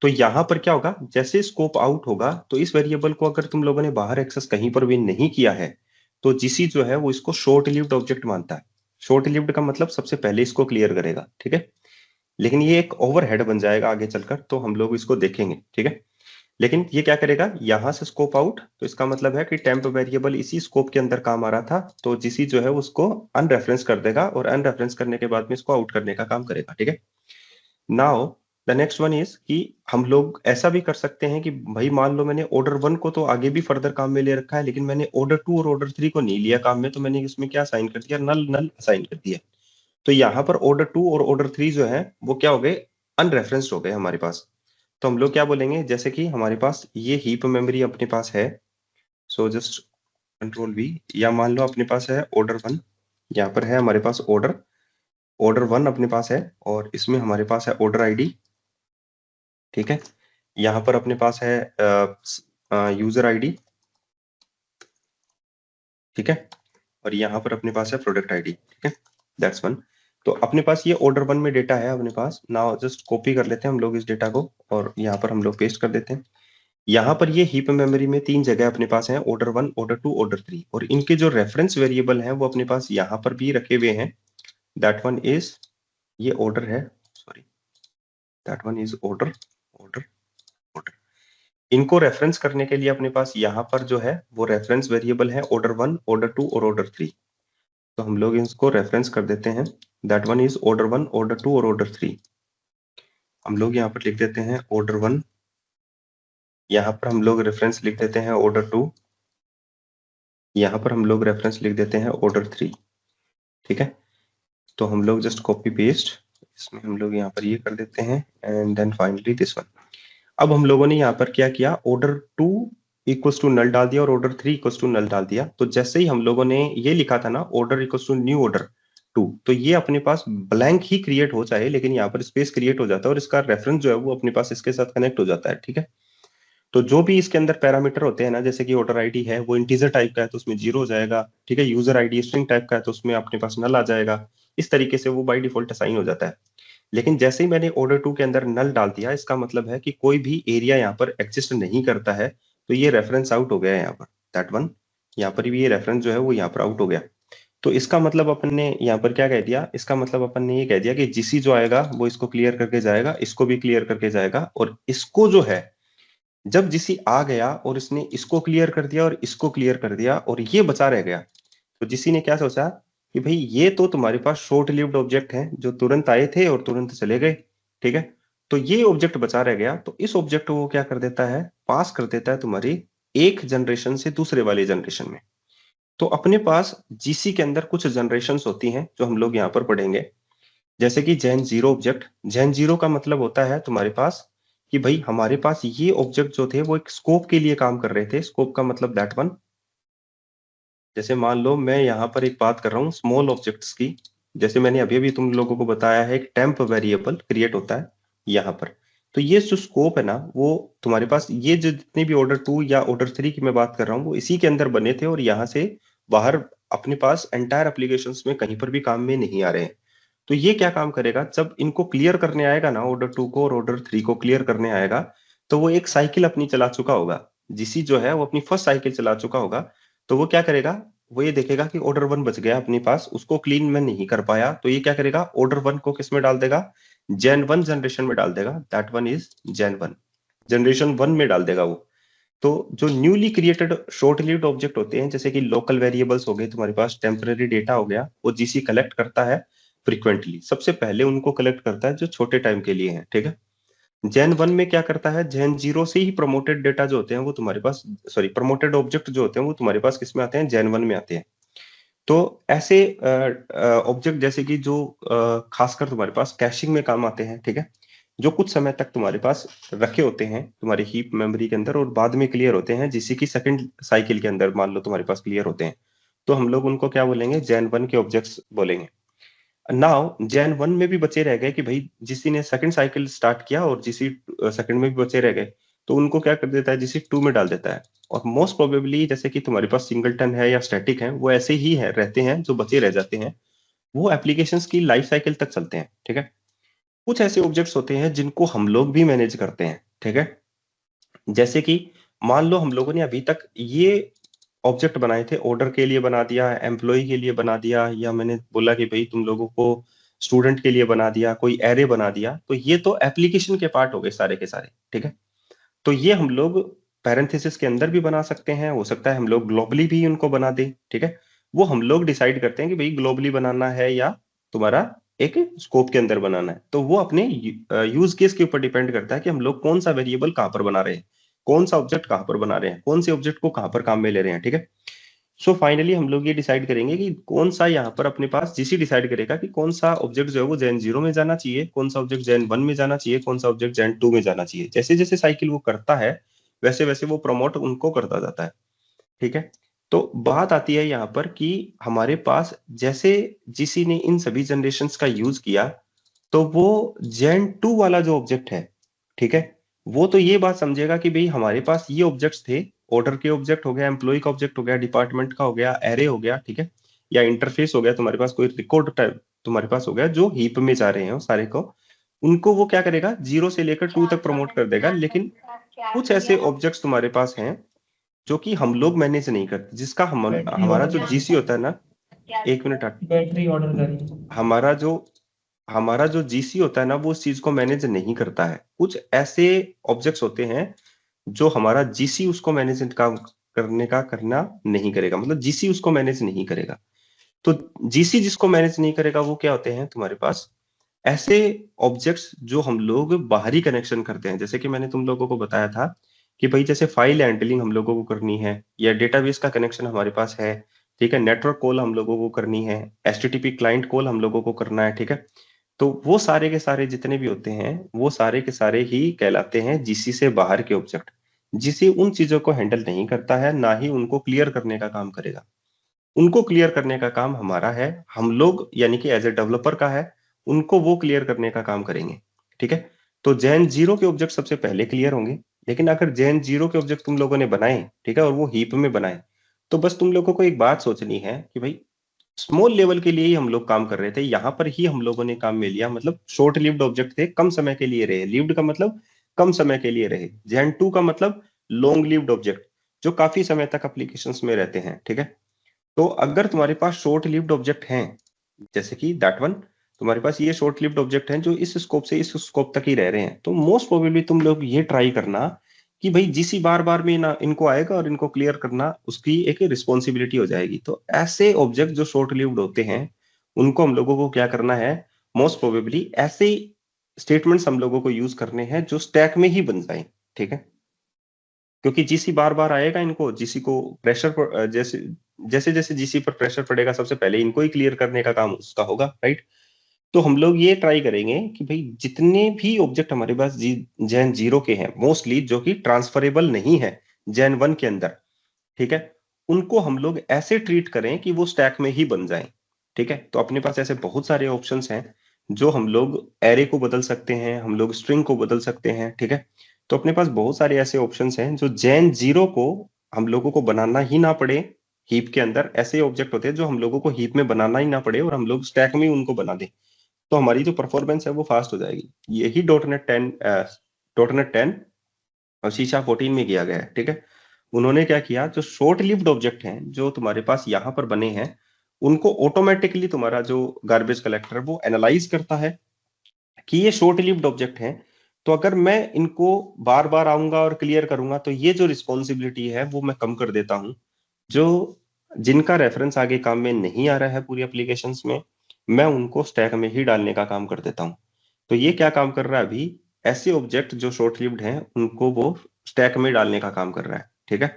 तो यहाँ पर क्या होगा? जैसे स्कोप आउट होगा तो इस वेरिएबल को अगर तुम लोगों ने बाहर एक्सेस कहीं पर भी नहीं किया है, तो जीसी जो है वो इसको शॉर्ट लिव्ड ऑब्जेक्ट मानता है। शॉर्ट लिव्ड का मतलब सबसे पहले इसको क्लियर करेगा। ठीक है, लेकिन ये एक ओवरहेड बन जाएगा आगे चलकर, तो हम लोग इसको देखेंगे। ठीक है, लेकिन ये क्या करेगा? यहां से स्कोप आउट, तो इसका मतलब है कि टेम्प वेरिएबल इसी स्कोप के अंदर काम आ रहा था, तो जीसी जो है उसको अनरेफरेंस कर देगा, और अनरेफरेंस करने के बाद में इसको आउट करने का काम करेगा। ठीक है, now the next one is कि हम लोग ऐसा भी कर सकते हैं कि भाई मान लो मैंने ऑर्डर 1 को तो आगे भी फर्दर काम में ले रखा है, लेकिन मैंने ऑर्डर 2 और ऑर्डर 3 को नहीं लिया काम में, तो मैंने इसमें क्या साइन कर दिया? नल नल साइन कर दिया। तो यहाँ पर ऑर्डर 2 और ऑर्डर 3 जो है वो क्या हो गए? अनरेफरेंस्ड हो गए हमारे पास। तो हम लोग क्या बोलेंगे? जैसे कि हमारे पास ये हीप मेमोरी अपने पास है, सो जस्ट कंट्रोल वी, या मान लो अपने पास है ऑर्डर 1, यहाँ पर है हमारे पास ऑर्डर ऑर्डर 1 अपने पास है, और इसमें हमारे पास है ऑर्डर आईडी। ठीक है, यहाँ पर अपने पास है यूजर आईडी। ठीक है, और यहाँ पर अपने पास है प्रोडक्ट आईडी। ठीक है, दैट्स वन। तो अपने पास ये ऑर्डर 1 में डेटा है अपने पास। नाउ जस्ट कॉपी कर लेते हैं हम लोग इस डेटा को, और यहाँ पर हम लोग पेस्ट कर देते हैं। यहाँ पर ये हीप मेमोरी में 3 जगह अपने पास है, ऑर्डर 1, ऑर्डर 2, ऑर्डर 3, और इनके जो रेफरेंस वेरिएबल हैं वो अपने पास यहाँ पर भी रखे हुए हैं। दैट वन इज, ये ऑर्डर है, sorry, that one is order, order, order. इनको रेफरेंस करने के लिए अपने पास यहाँ पर जो है वो रेफरेंस वेरिएबल है ऑर्डर 1, ऑर्डर 2 और ऑर्डर 3। तो हम लोग इसको रेफरेंस कर देते हैं। That one is order 1, order 2 और ऑर्डर 3। हम लोग यहाँ पर लिख देते हैं ऑर्डर 1, यहाँ पर हम लोग रेफरेंस लिख देते हैं ऑर्डर 2, यहाँ पर हम लोग रेफरेंस लिख देते हैं ऑर्डर 3। ठीक है, तो हम लोग जस्ट कॉपी पेस्ट, इसमें हम लोग यहाँ पर ये कर देते हैं and then finally this one. अब हम लोगों ने यहाँ पर क्या किया, ऑर्डर 2 इक्वल्स टू नल डाल दिया और ऑर्डर 3 इक्वल्स टू नल डाल दिया। तो जैसे ही हम लोगों ने ये लिखा था ना, order equals to new order 2, तो ये अपने पास ब्लैंक ही क्रिएट हो जाए, लेकिन यहाँ पर स्पेस क्रिएट हो जाता है और इसका रेफरेंस जो है वो अपने पास इसके साथ कनेक्ट हो जाता है। ठीक है, तो जो भी इसके अंदर पैरामीटर होते हैं ना, जैसे कि ऑर्डर आईडी है वो इंटीजर टाइप का है तो उसमें 0 हो जाएगा। ठीक है, यूजर आईडी स्ट्रिंग टाइप का है तो उसमें अपने पास नल आ जाएगा। इस तरीके से वो बाय डिफॉल्ट असाइन हो जाता है। लेकिन जैसे ही मैंने ऑर्डर 2 के अंदर नल डाल दिया, इसका मतलब है कि कोई भी एरिया यहाँ पर एग्जिस्ट नहीं करता है, तो ये रेफरेंस आउट हो गया है यहाँ पर। दैट वन, यहाँ पर भी ये रेफरेंस जो है वो यहाँ पर आउट हो गया। तो इसका मतलब अपन ने यहाँ पर क्या कह दिया, इसका मतलब अपन ने ये कह दिया कि जीसी जो आएगा वो इसको क्लियर करके जाएगा, इसको भी क्लियर करके जाएगा, और इसको जो है जब जीसी आ गया और इसने इसको क्लियर कर दिया और इसको क्लियर कर दिया और ये बचा रह गया, तो जीसी ने क्या सोचा कि भाई ये तो तुम्हारे पास शॉर्ट लिव्ड ऑब्जेक्ट हैं जो तुरंत आए थे और तुरंत चले गए। ठीक है, तो ये ऑब्जेक्ट बचा रह गया, तो इस ऑब्जेक्ट को क्या कर देता है, पास कर देता है तुम्हारी एक जनरेशन से दूसरे वाले जनरेशन में। तो अपने पास जीसी के अंदर कुछ जनरेशन होती हैं जो हम लोग यहाँ पर पढ़ेंगे, जैसे कि जेन 0 ऑब्जेक्ट। जेन 0 का मतलब होता है तुम्हारे पास कि भाई हमारे पास ये ऑब्जेक्ट जो थे वो एक स्कोप के लिए काम कर रहे थे। स्कोप का मतलब दैट वन, जैसे मान लो मैं यहाँ पर एक बात कर रहा हूँ स्मॉल ऑब्जेक्ट्स की, जैसे मैंने अभी अभी तुम लोगों को बताया है एक टेम्प वेरिएबल क्रिएट होता है यहाँ पर। तो ये जो स्कोप है ना, वो तुम्हारे पास ये जो जितने भी ऑर्डर 2 या ऑर्डर 3 की मैं बात कर रहा हूँ वो इसी के अंदर बने थे, और यहाँ से बाहर अपने पास एंटायर एप्लीकेशंस में कहीं पर भी काम में नहीं आ रहे हैं। तो ये क्या काम करेगा, जब इनको क्लियर करने आएगा ना, ऑर्डर 2 को और ऑर्डर 3 को क्लियर करने आएगा, तो वो एक साइकिल अपनी चला चुका होगा। जीसी जो है वो अपनी फर्स्ट साइकिल चला चुका होगा। तो वो क्या करेगा, वो ये देखेगा कि ऑर्डर 1 बच गया अपने पास, उसको क्लीन में नहीं कर पाया, तो ये क्या करेगा, ऑर्डर 1 को किस में डाल देगा, जेन 1 जनरेशन में डाल देगा। That one is gen 1, generation 1 में डाल देगा वो। तो जो newly created short lived object होते हैं, जैसे कि लोकल वेरिएबल्स हो गए तुम्हारे पास, टेम्पररी डेटा हो गया, वो जीसी कलेक्ट करता है फ्रीक्वेंटली। सबसे पहले उनको कलेक्ट करता है जो छोटे टाइम के लिए हैं। ठीक है, जेन 1 में क्या करता है, जेन 0 से ही प्रमोटेड डेटा जो होते हैं वो तुम्हारे पास, सॉरी प्रमोटेड ऑब्जेक्ट जो होते हैं वो तुम्हारे पास किस में आते हैं, जेन 1 में आते हैं। तो ऐसे ऑब्जेक्ट जैसे कि जो खासकर तुम्हारे पास कैशिंग में काम आते हैं, ठीक है, जो कुछ समय तक तुम्हारे पास रखे होते हैं तुम्हारी हीप मेमोरी के अंदर और बाद में क्लियर होते हैं, जिससे कि सेकंड साइकिल के अंदर मान लो तुम्हारे पास क्लियर होते हैं, तो हम लोग उनको क्या बोलेंगे, जेन 1 के ऑब्जेक्ट्स बोलेंगे। नाउ जेन 1 में भी बचे रह गए कि भाई जिसी ने सेकंड साइकिल स्टार्ट किया और जिसी सेकंड में भी बचे रह गए, तो उनको क्या कर देता है, जिसी 2 में डाल देता है। और मोस्ट प्रोबेबली जैसे कि तुम्हारे पास सिंगलटन है या स्टैटिक है, वो ऐसे ही है रहते हैं, जो बचे रह जाते हैं वो एप्लीकेशंस की लाइफ साइकिल तक चलते हैं। ठीक है, कुछ ऐसे ऑब्जेक्ट्स होते हैं जिनको हम लोग भी मैनेज करते हैं। ठीक है, जैसे कि मान लो हम लोगों ने अभी तक ये ऑब्जेक्ट बनाए थे, ऑर्डर के लिए बना दिया, एम्प्लॉय के लिए बना दिया, या मैंने बोला कि भाई तुम लोगों को स्टूडेंट के लिए बना दिया, कोई एरे बना दिया, तो ये तो एप्लीकेशन के पार्ट हो गए सारे के सारे। ठीक है, तो ये हम लोग पैरेंथेसिस के अंदर भी बना सकते हैं, हो सकता है हम लोग ग्लोबली भी उनको बना दें। ठीक है, वो हम लोग डिसाइड करते हैं कि भाई ग्लोबली बनाना है या तुम्हारा एक स्कोप के अंदर बनाना है। तो वो अपने यूज केस के ऊपर डिपेंड करता है कि हम लोग कौन सा वेरिएबल कहां पर बना रहे हैं, कौन सा ऑब्जेक्ट कहां पर बना रहे हैं, कौन से ऑब्जेक्ट को कहां पर काम में ले रहे हैं। ठीक है, सो फाइनली हम लोग ये डिसाइड करेंगे कि कौन सा यहाँ पर अपने पास जीसी डिसाइड करेगा कि कौन सा ऑब्जेक्ट जो है वो जेन 0 में जाना चाहिए, कौन सा ऑब्जेक्ट जेन 1 में जाना चाहिए, कौन सा ऑब्जेक्ट जेन 2 में जाना चाहिए। जैसे जैसे साइकिल वो करता है वैसे वैसे वो प्रमोट उनको करता जाता है। ठीक है, तो बात आती है यहाँ पर कि हमारे पास जैसे जीसी ने इन सभी जनरेशन का यूज किया, तो वो जेन 2 वाला जो ऑब्जेक्ट है, ठीक है, वो तो ये बात समझेगा कि भाई हमारे पास ये ऑब्जेक्ट्स थे, ऑर्डर के ऑब्जेक्ट हो गया, एम्प्लॉय का ऑब्जेक्ट हो गया, डिपार्टमेंट का हो गया, एरे हो गया, ठीक है, या इंटरफेस हो गया, तुम्हारे पास कोई रिकॉर्ड टाइप तुम्हारे पास हो गया जो हीप में जा रहे हैं सारे को, उनको वो क्या करेगा, 0 से लेकर 2 तक प्रमोट कर देगा। लेकिन कुछ ऐसे ऑब्जेक्ट्स तुम्हारे पास हैं जो कि हम लोग मैनेज नहीं करते, जिसका हमारा जो जीसी होता है ना, एक मिनट, बैटरी ऑर्डर करी। हमारा जो जीसी होता है ना, वो उस चीज को मैनेज नहीं करता है। कुछ ऐसे ऑब्जेक्ट्स होते हैं जो हमारा जीसी उसको मैनेज करना नहीं करेगा, मतलब जीसी उसको मैनेज नहीं करेगा। तो जीसी जिसको मैनेज नहीं करेगा वो क्या होते हैं तुम्हारे पास, ऐसे ऑब्जेक्ट्स जो हम लोग बाहरी कनेक्शन करते हैं। जैसे कि मैंने तुम लोगों को बताया था कि भाई जैसे फाइल हैंडलिंग हम लोगों को करनी है, या डेटाबेस का कनेक्शन हमारे पास है, ठीक है, नेटवर्क कॉल हम लोगों को करनी है, एचटीटीपी क्लाइंट कॉल हम लोगों को करना है, ठीक है। तो वो सारे के सारे जितने भी होते हैं वो सारे के सारे ही कहलाते हैं जीसी से बाहर के ऑब्जेक्ट। जीसी उन चीजों को हैंडल नहीं करता है, ना ही उनको क्लियर करने का काम करेगा। उनको क्लियर करने का काम हमारा है, हम लोग यानी कि एज ए डेवलपर का है, उनको वो क्लियर करने का काम करेंगे, ठीक है। तो जैन जीरो के ऑब्जेक्ट सबसे पहले क्लियर होंगे, लेकिन अगर जैन जीरो के ऑब्जेक्ट तुम लोगों ने बनाए, ठीक है, और वो हीप में बनाए, तो बस तुम लोगों को एक बात सोचनी है कि भाई स्मॉल लेवल के लिए ही हम लोग काम कर रहे थे, यहां पर ही हम लोगों ने काम में लिया, मतलब शॉर्ट लिव्ड ऑब्जेक्ट थे, कम समय के लिए रहे। लिव्ड का मतलब कम समय के लिए रहे, जैन टू का मतलब लॉन्ग लिव्ड ऑब्जेक्ट, जो काफी समय तक एप्लीकेशंस में रहते हैं, ठीक है। तो अगर तुम्हारे पास शॉर्ट लिव्ड ऑब्जेक्ट हैं, जैसे कि दैट वन, तुम्हारे पास ये शॉर्ट लिव्ड ऑब्जेक्ट हैं जो इस स्कोप से इस स्कोप तक ही रह रहे हैं, तो मोस्ट प्रोबेबली तुम लोग ये ट्राई करना कि भाई जीसी बार बार में ना इनको आएगा और इनको क्लियर करना उसकी एक रिस्पॉन्सिबिलिटी हो जाएगी। तो ऐसे ऑब्जेक्ट जो शॉर्ट लिव्ड होते हैं उनको हम लोगों को क्या करना है, मोस्ट प्रोबेबली ऐसे स्टेटमेंट्स हम लोगों को यूज करने हैं जो स्टैक में ही बन जाए, ठीक है। क्योंकि जीसी बार बार आएगा, इनको जीसी को प्रेशर पर जैसे जैसे जैसे जीसी पर प्रेशर पड़ेगा सबसे पहले इनको ही क्लियर करने का काम उसका होगा, राइट। तो हम लोग ये ट्राई करेंगे कि भाई जितने भी ऑब्जेक्ट हमारे पास जैन जीरो के हैं मोस्टली, जो कि ट्रांसफरेबल नहीं है जैन वन के अंदर, ठीक है, उनको हम लोग ऐसे ट्रीट करें कि वो स्टैक में ही बन जाएं, ठीक है। तो अपने पास ऐसे बहुत सारे ऑप्शंस हैं जो हम लोग एरे को बदल सकते हैं, हम लोग स्ट्रिंग को बदल सकते हैं, ठीक है। तो अपने पास बहुत सारे ऐसे ऑप्शंस हैं जो जैन जीरो को हम लोगों को बनाना ही ना पड़े हीप के अंदर। ऐसे ऑब्जेक्ट होते हैं जो हम लोगों को हीप में बनाना ही ना पड़े और हम लोग स्टैक में ही उनको बना दें, तो हमारी जो परफॉर्मेंस है वो फास्ट हो जाएगी। यही डॉटनेट 10 और शीशा 14 में किया गया है, ठीक है। उन्होंने क्या किया, जो शॉर्ट लिव्ड ऑब्जेक्ट हैं जो तुम्हारे पास यहाँ पर बने हैं, उनको ऑटोमेटिकली तुम्हारा जो गार्बेज कलेक्टर वो एनालाइज करता है कि ये शॉर्ट लिव्ड ऑब्जेक्ट हैं। तो अगर मैं इनको बार बार आऊंगा और क्लियर करूंगा तो ये जो रिस्पॉन्सिबिलिटी है वो मैं कम कर देता हूं। जो जिनका रेफरेंस आगे काम में नहीं आ रहा है पूरी एप्लीकेशंस में, मैं उनको स्टैक में ही डालने का काम कर देता हूं। तो ये क्या काम कर रहा है अभी, ऐसे ऑब्जेक्ट जो शॉर्ट लिव्ड हैं उनको वो स्टैक में डालने का काम कर रहा है, ठीक है।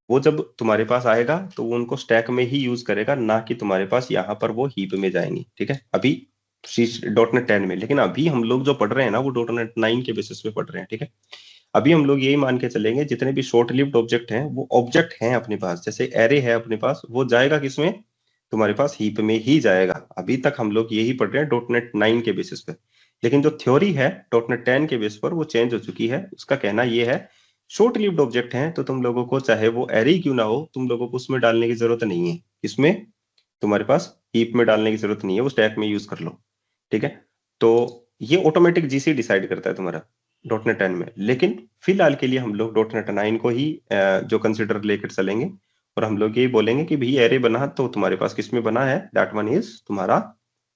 वो जब तुम्हारे पास आएगा तो वो उनको स्टैक में ही यूज करेगा, ना कि तुम्हारे पास यहाँ पर वो हीप में जाएंगी, ठीक है। अभी डॉटनेट 10 में, लेकिन अभी हम लोग जो पढ़ रहे हैं ना वो डॉटनेट 9 के बेसिस पे पढ़ रहे हैं, ठीक है। अभी हम लोग यही मान के चलेंगे जितने भी शॉर्ट लिव्ड ऑब्जेक्ट हैं वो ऑब्जेक्ट हैं अपने पास, जैसे एरे है अपने पास, वो जाएगा किसमें, तुम्हारे पास हीप में ही जाएगा। अभी तक हम लोग यही पढ़ रहे हैं डॉटनेट 9 के बेसिस पे, लेकिन जो थ्योरी है डॉटनेट 10 के बेस पर वो चेंज हो चुकी है। उसका कहना ये है शॉर्ट लिव्ड ऑब्जेक्ट हैं तो तुम लोगों को चाहे वो एरे क्यों ना हो, तुम लोगों को उसमें डालने की जरूरत नहीं है, इसमें तुम्हारे पास हीप में डालने की जरूरत नहीं है, वो स्टैक में यूज कर लो, ठीक है। तो ये ऑटोमेटिक जीसी डिसाइड करता है तुम्हारा डॉटनेट 10 में। लेकिन फिलहाल के लिए हम लोग डॉटनेट 9 को ही जो कंसिडर लेकर चलेंगे, और हम लोग यही बोलेंगे कि भाई एरे बना तो तुम्हारे पास किस में बना है, दैट वन इज तुम्हारा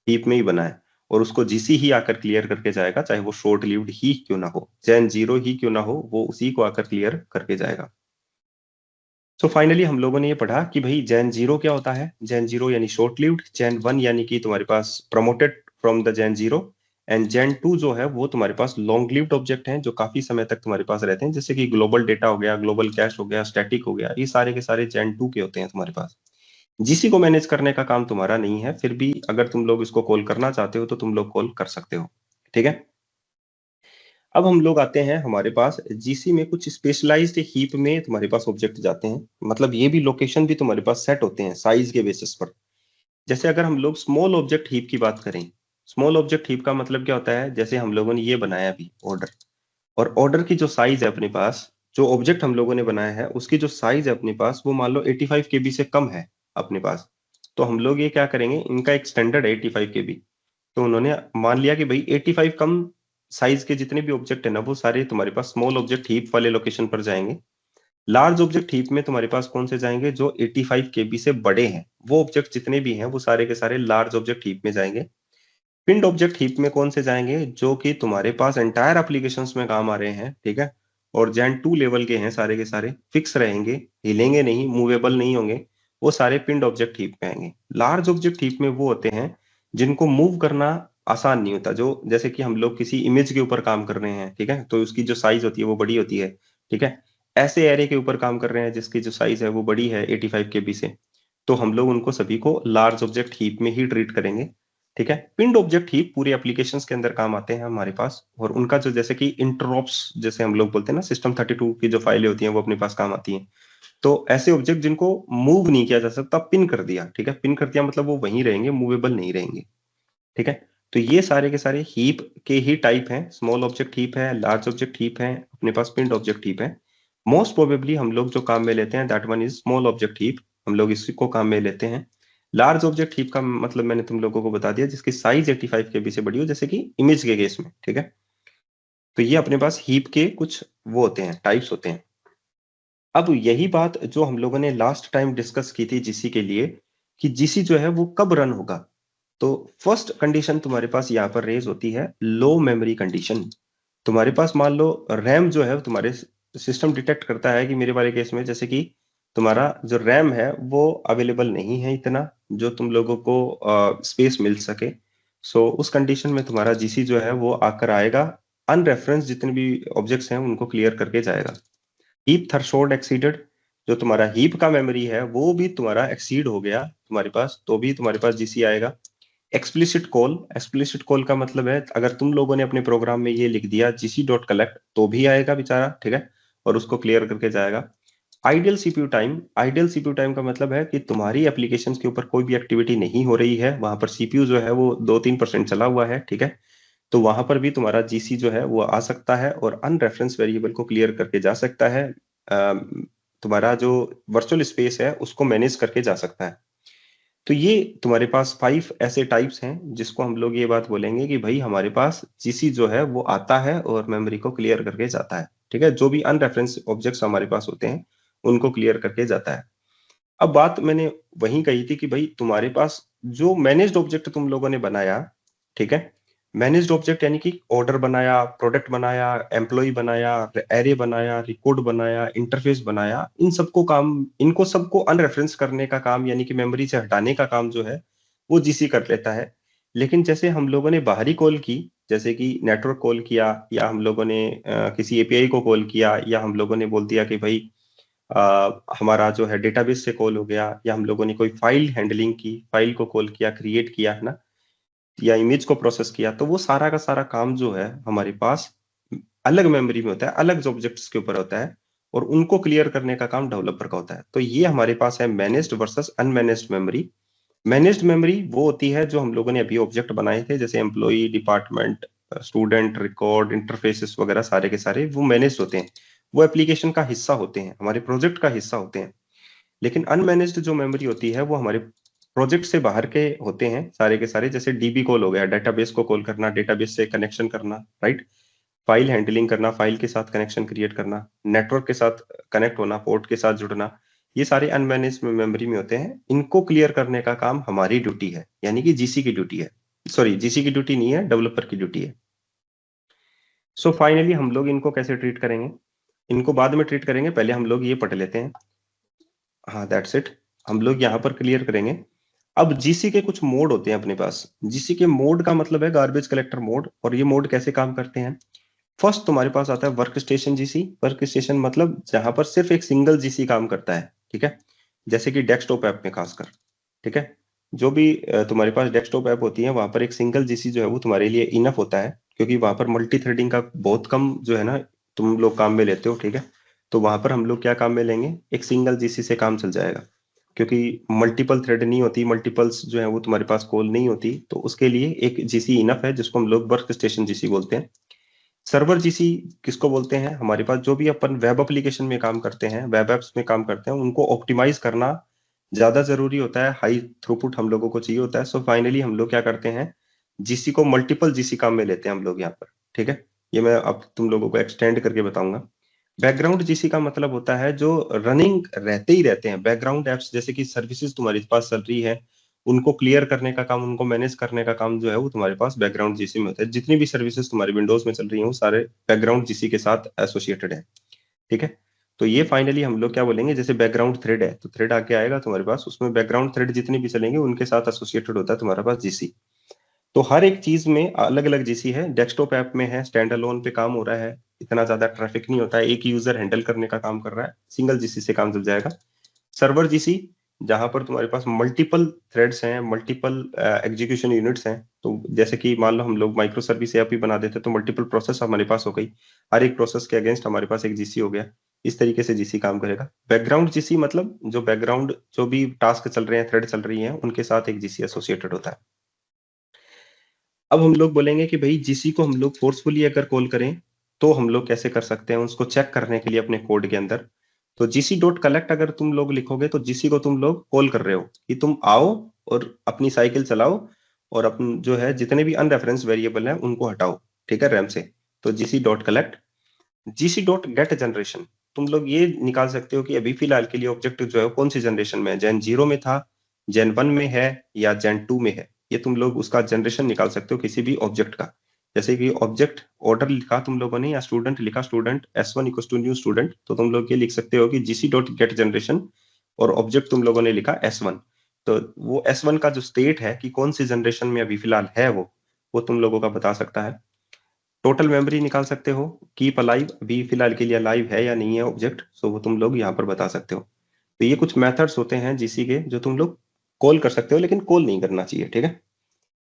हीप में ही बना है, और उसको जीसी ही आकर क्लियर करके जाएगा, चाहे वो शॉर्ट लिव्ड ही क्यों ना हो, जैन जीरो ही क्यों ना हो, वो उसी को आकर क्लियर करके जाएगा। सो फाइनली हम लोगों ने ये पढ़ा कि भाई जैन जीरो क्या होता है, जैन जीरो यानी शॉर्ट लिव्ड, जैन वन यानी कि तुम्हारे पास promoted from the gen zero, and gen two जो है वो तुम्हारे पास लॉन्ग लिव्ड ऑब्जेक्ट हैं जो काफी समय तक तुम्हारे पास रहते हैं, जैसे कि ग्लोबल डेटा हो गया, ग्लोबल कैश हो गया, स्टैटिक हो गया, ये सारे के सारे जैन टू के होते हैं तुम्हारे पास। जीसी को मैनेज करने का काम तुम्हारा नहीं है, फिर भी अगर तुम लोग इसको कॉल करना चाहते हो तो तुम लोग कॉल कर सकते हो, ठीक है। अब हम लोग आते हैं हमारे पास जीसी में कुछ स्पेशलाइज्ड हीप में तुम्हारे पास ऑब्जेक्ट जाते हैं, मतलब ये भी लोकेशन भी तुम्हारे पास सेट होते हैं साइज के बेसिस पर। जैसे अगर हम लोग स्मॉल ऑब्जेक्ट हीप की बात करें, स्मॉल ऑब्जेक्ट हीप का मतलब क्या होता है, जैसे हम लोगों ने ये बनाया अभी ऑर्डर, और ऑर्डर की जो साइज है अपने पास, जो ऑब्जेक्ट हम लोगों ने बनाया है उसकी जो साइज है अपने पास वो मान लो 85 केबी से कम है अपने पास, तो हम लोग ये क्या करेंगे, इनका एक स्टैंडर्ड है 85 केबी, तो उन्होंने मान लिया कि भाई 85 कम साइज के जितने भी ऑब्जेक्ट है ना, वो सारे तुम्हारे पास स्मॉल ऑब्जेक्ट हीप वाले लोकेशन पर जाएंगे। लार्ज ऑब्जेक्ट हीप में तुम्हारे पास कौन से जाएंगे, जो 85 केबी से बड़े हैं, वो ऑब्जेक्ट जितने भी हैं वो सारे के सारे लार्ज ऑब्जेक्ट हीप में जाएंगे। पिंड ऑब्जेक्ट हीप में कौन से जाएंगे, जो कि तुम्हारे पास एंटायर एप्लीकेशंस में काम आ रहे हैं, ठीक है, और जेन 2 लेवल के हैं, सारे के सारे फिक्स रहेंगे, हिलेंगे नहीं, मूवेबल नहीं होंगे, वो सारे पिंड ऑब्जेक्ट हीप में आएंगे। लार्ज ऑब्जेक्ट हीप में वो होते हैं जिनको मूव करना आसान नहीं होता, जो जैसे कि हम लोग किसी इमेज के ऊपर काम कर रहे हैं, ठीक है, तो उसकी जो साइज होती है वो बड़ी होती है, ठीक है। ऐसे एरे के ऊपर काम कर रहे हैं जिसकी जो साइज है वो बड़ी है 85 केबी से, तो हम लोग उनको सभी को लार्ज ऑब्जेक्ट हीप में ही ट्रीट करेंगे, ठीक है। पिंड ऑब्जेक्ट हीप पूरे एप्लीकेशंस के अंदर काम आते हैं हमारे पास, और उनका जो जैसे कि इंटरऑप्स जैसे हम लोग बोलते हैं ना, सिस्टम 32 की जो फाइलें होती हैं वो अपने पास काम आती हैं। तो ऐसे ऑब्जेक्ट जिनको मूव नहीं किया जा सकता, पिन कर दिया, ठीक है, पिन कर दिया मतलब वो वहीं रहेंगे, मूवेबल नहीं रहेंगे, ठीक है। तो ये सारे के सारे हीप के ही टाइप हैं, स्मॉल ऑब्जेक्ट हीप है, लार्ज ऑब्जेक्ट हीप है, अपने पास पिंड ऑब्जेक्ट हीप है। मोस्ट प्रोबेबली हम लोग जो काम में लेते हैं that one is small object heap, हम लोग इसी को काम में लेते हैं। लार्ज ऑब्जेक्ट हीप का मतलब मैंने तुम लोगों को बता दिया, जिसकी साइज 85 केबी से बड़ी हो, जैसे कि इमेज के केस में, ठीक है। तो ये अपने पास हीप के कुछ वो होते हैं, टाइप्स होते हैं। अब यही बात जो हम लोगों ने लास्ट टाइम डिस्कस की थी जीसी के लिए, कि जीसी जो है वो कब रन होगा। तो फर्स्ट कंडीशन तुम्हारे पास यहाँ पर रेज होती है, लो मेमोरी कंडीशन। तुम्हारे पास मान लो रैम जो है, तुम्हारे सिस्टम डिटेक्ट करता है कि मेरे वाले केस में जैसे कि तुम्हारा जो रैम है वो अवेलेबल नहीं है इतना जो तुम लोगों को स्पेस मिल सके। सो उस कंडीशन में तुम्हारा जीसी जो है वो आकर आएगा, अनरेफरेंस जितने भी ऑब्जेक्ट्स हैं उनको क्लियर करके जाएगा। हीप थ्रेशोल्ड एक्सीडेड, जो तुम्हारा हीप का मेमोरी है वो भी तुम्हारा एक्सीड हो गया तुम्हारे पास, तो भी तुम्हारे पास जीसी आएगा। एक्सप्लिसिट कॉल, एक्सप्लिसिट कॉल का मतलब है अगर तुम लोगों ने अपने प्रोग्राम में ये लिख दिया gc.collect तो भी आएगा बेचारा, ठीक है, और उसको क्लियर करके जाएगा। Ideal CPU time, ideal CPU time का मतलब है कि तुम्हारी एप्लीकेशंस के ऊपर कोई भी एक्टिविटी नहीं हो रही है, वहां पर सीपीयू जो है वो 2-3% चला हुआ है, ठीक है, तो वहां पर भी तुम्हारा जीसी जो है वो आ सकता है और अनरेफरेंस वेरिएबल को क्लियर करके जा सकता है। तुम्हारा जो वर्चुअल स्पेस है उसको मैनेज करके जा सकता है। तो ये तुम्हारे पास 5 ऐसे टाइप्स हैं जिसको हम लोग ये बात बोलेंगे कि भाई हमारे पास जीसी जो है वो आता है और मेमोरी को क्लियर करके जाता है, ठीक है, जो भी अनरेफरेंस ऑब्जेक्ट्स हमारे पास होते हैं उनको क्लियर करके जाता है। अब बात मैंने वही कही थी कि भाई तुम्हारे पास जो मैनेज्ड ऑब्जेक्ट तुम लोगों ने बनाया, ठीक है, मैनेज्ड ऑब्जेक्ट यानी कि ऑर्डर बनाया, प्रोडक्ट बनाया, एम्प्लॉय बनाया, एरे बनाया, रिकॉर्ड बनाया, इंटरफेस बनाया, इन सबको काम, इनको सबको अनरेफरेंस करने का काम यानी कि मेमोरी से हटाने का काम जो है वो जीसी कर लेता है। लेकिन जैसे हम लोगों ने बाहरी कॉल की, जैसे कि नेटवर्क कॉल किया, या हम लोगों ने किसी एपीआई को कॉल किया, या हम लोगों ने बोल दिया कि भाई हमारा जो है डेटाबेस से कॉल हो गया, या हम लोगों ने कोई फाइल हैंडलिंग की, फाइल को कॉल किया, क्रिएट किया, है ना, या इमेज को प्रोसेस किया, तो वो सारा का सारा काम जो है हमारे पास अलग मेमोरी में होता है, अलग ऑब्जेक्ट्स के ऊपर होता है, और उनको क्लियर करने का काम डेवलपर का होता है। तो ये हमारे पास है managed versus unmanaged memory. Managed memory वो होती है जो हम लोगों ने अभी ऑब्जेक्ट बनाए थे, जैसे employee, department, student, record, interfaces वगैरह सारे के सारे वो मैनेज होते हैं, वो एप्लीकेशन का हिस्सा होते हैं, हमारे प्रोजेक्ट का हिस्सा होते हैं। लेकिन अनमैनेज्ड जो मेमोरी होती है वो हमारे प्रोजेक्ट से बाहर के होते हैं सारे के सारे, जैसे डीबी कॉल हो गया, डेटाबेस को कॉल करना, डेटाबेस से कनेक्शन करना, राइट, फाइल हैंडलिंग करना, फाइल के साथ कनेक्शन क्रिएट करना, नेटवर्क के साथ कनेक्ट होना, पोर्ट के साथ जुड़ना, ये सारे अनमैनेज्ड मेमोरी में होते हैं। इनको क्लियर करने का काम हमारी ड्यूटी है, यानी कि जीसी की ड्यूटी है, सॉरी जीसी की ड्यूटी नहीं है, डेवलपर की ड्यूटी है। सो फाइनली हम लोग इनको कैसे ट्रीट करेंगे, इनको बाद में ट्रीट करेंगे, पहले हम लोग ये पढ़ लेते हैं। हाँ दैट्स इट, हम लोग यहाँ पर क्लियर करेंगे। अब जीसी के कुछ मोड होते हैं अपने पास। जीसी के मोड का मतलब है गार्बेज कलेक्टर मोड, और ये मोड कैसे काम करते हैं। फर्स्ट तुम्हारे पास आता है work station GC. Work station मतलब जहां पर सिर्फ एक सिंगल जीसी काम करता है, ठीक है, जैसे कि डेस्कटॉप ऐप में खासकर, ठीक है, जो भी तुम्हारे पास डेस्कटॉप ऐप होती है वहां पर एक सिंगल जीसी जो है वो तुम्हारे लिए इनफ होता है, क्योंकि वहां पर मल्टी थ्रेडिंग का बहुत कम जो है ना तुम लोग काम में लेते हो, ठीक है, तो वहां पर हम लोग क्या काम में लेंगे, एक सिंगल जीसी से काम चल जाएगा, क्योंकि मल्टीपल थ्रेड नहीं होती, मल्टीपल्स जो है वो तुम्हारे पास कॉल नहीं होती, तो उसके लिए एक जीसी इनफ है, जिसको हम लोग वर्क स्टेशन जीसी बोलते हैं। सर्वर जीसी किसको बोलते हैं, हमारे पास जो भी अपन वेब एप्लीकेशन में काम करते हैं, वेब एप्स में काम करते हैं, उनको ऑप्टिमाइज करना ज्यादा जरूरी होता है, हाई थ्रूपुट हम लोगों को चाहिए होता है। सो फाइनली हम लोग क्या करते हैं, जीसी को मल्टीपल जीसी काम में लेते हैं हम लोग यहाँ पर, ठीक है, ये मैं अब तुम लोगों को एक्सटेंड करके बताऊंगा। बैकग्राउंड जीसी का मतलब होता है जो रनिंग रहते ही रहते हैं, बैकग्राउंड एप्स जैसे कि सर्विसेज तुम्हारे पास चल रही है, उनको क्लियर करने का काम, उनको मैनेज करने का काम जो है वो तुम्हारे पास बैकग्राउंड जीसी में होता है। जितनी भी सर्विसेज तुम्हारे विंडोज में चल रही हैं वो सारे बैकग्राउंड जीसी के साथ एसोसिएटेड है। ठीक है, तो ये फाइनली हम लोग क्या बोलेंगे, जैसे बैकग्राउंड थ्रेड है तो थ्रेड आके आएगा तुम्हारे पास, उसमें बैकग्राउंड थ्रेड जितनी भी चलेंगे उनके साथ एसोसिएटेड होता है तुम्हारे पास जीसी। तो हर एक चीज में अलग अलग जीसी है। डेस्कटॉप ऐप में है, स्टैंड अलोन पे काम हो रहा है, इतना ज्यादा ट्रैफिक नहीं होता है, एक यूजर हैंडल करने का काम कर रहा है, सिंगल जीसी से काम चल जाएगा। सर्वर जीसी जहां पर तुम्हारे पास मल्टीपल थ्रेड्स हैं, मल्टीपल एग्जीक्यूशन यूनिट्स हैं, तो जैसे कि मान लो हम लोग माइक्रो सर्विस ऐप ही बना देते तो मल्टीपल प्रोसेस हमारे पास हो गई, हर एक प्रोसेस के अगेंस्ट हमारे पास एक जीसी हो गया। इस तरीके से जीसी काम करेगा। बैकग्राउंड जीसी मतलब जो बैकग्राउंड जो भी टास्क चल रहे हैं, थ्रेड चल रही हैं, उनके साथ एक जीसी एसोसिएटेड होता है। अब हम लोग बोलेंगे कि भाई जीसी को हम लोग फोर्सफुली अगर कॉल करें तो हम लोग कैसे कर सकते हैं, उसको चेक करने के लिए अपने कोड के अंदर। तो जीसी डॉट कलेक्ट अगर तुम लोग लिखोगे तो जीसी को तुम लोग कॉल कर रहे हो कि तुम आओ और अपनी साइकिल चलाओ और अपन जो है जितने भी अनरेफरेंस वेरिएबल हैं उनको हटाओ, ठीक है, रैम से। तो GC dot collect. GC dot get generation, तुम लोग ये निकाल सकते हो कि अभी फिलहाल के लिए ऑब्जेक्ट जो है वो कौन सी जनरेशन में है, जेन 0 में था, जेन 1 में है या जेन 2 में है। ये तुम लोग उसका जनरेशन निकाल सकते हो किसी भी ऑब्जेक्ट का। जैसे कि ऑब्जेक्ट ऑर्डर लिखा तुम लोगों ने या स्टूडेंट लिखा, student S1 equal to new student, तो तुम लोग ये लिख सकते हो कि जीसी डॉट गेट जनरेशन और ऑब्जेक्ट तुम लोगों ने लिखा S1, तो वो S1 का जो स्टेट है कि कौन सी जनरेशन में अभी फिलहाल है वो तुम लोगों का बता सकता है। टोटल मेमोरी निकाल सकते हो, कीप अलाइव अभी फिलहाल के लिए अलाइव है या नहीं है ऑब्जेक्ट, सो वो तुम लोग यहाँ पर बता सकते हो। तो ये कुछ मेथड्स होते हैं जीसी के जो तुम लोग कॉल कर सकते हो, लेकिन कॉल नहीं करना चाहिए, ठीक है।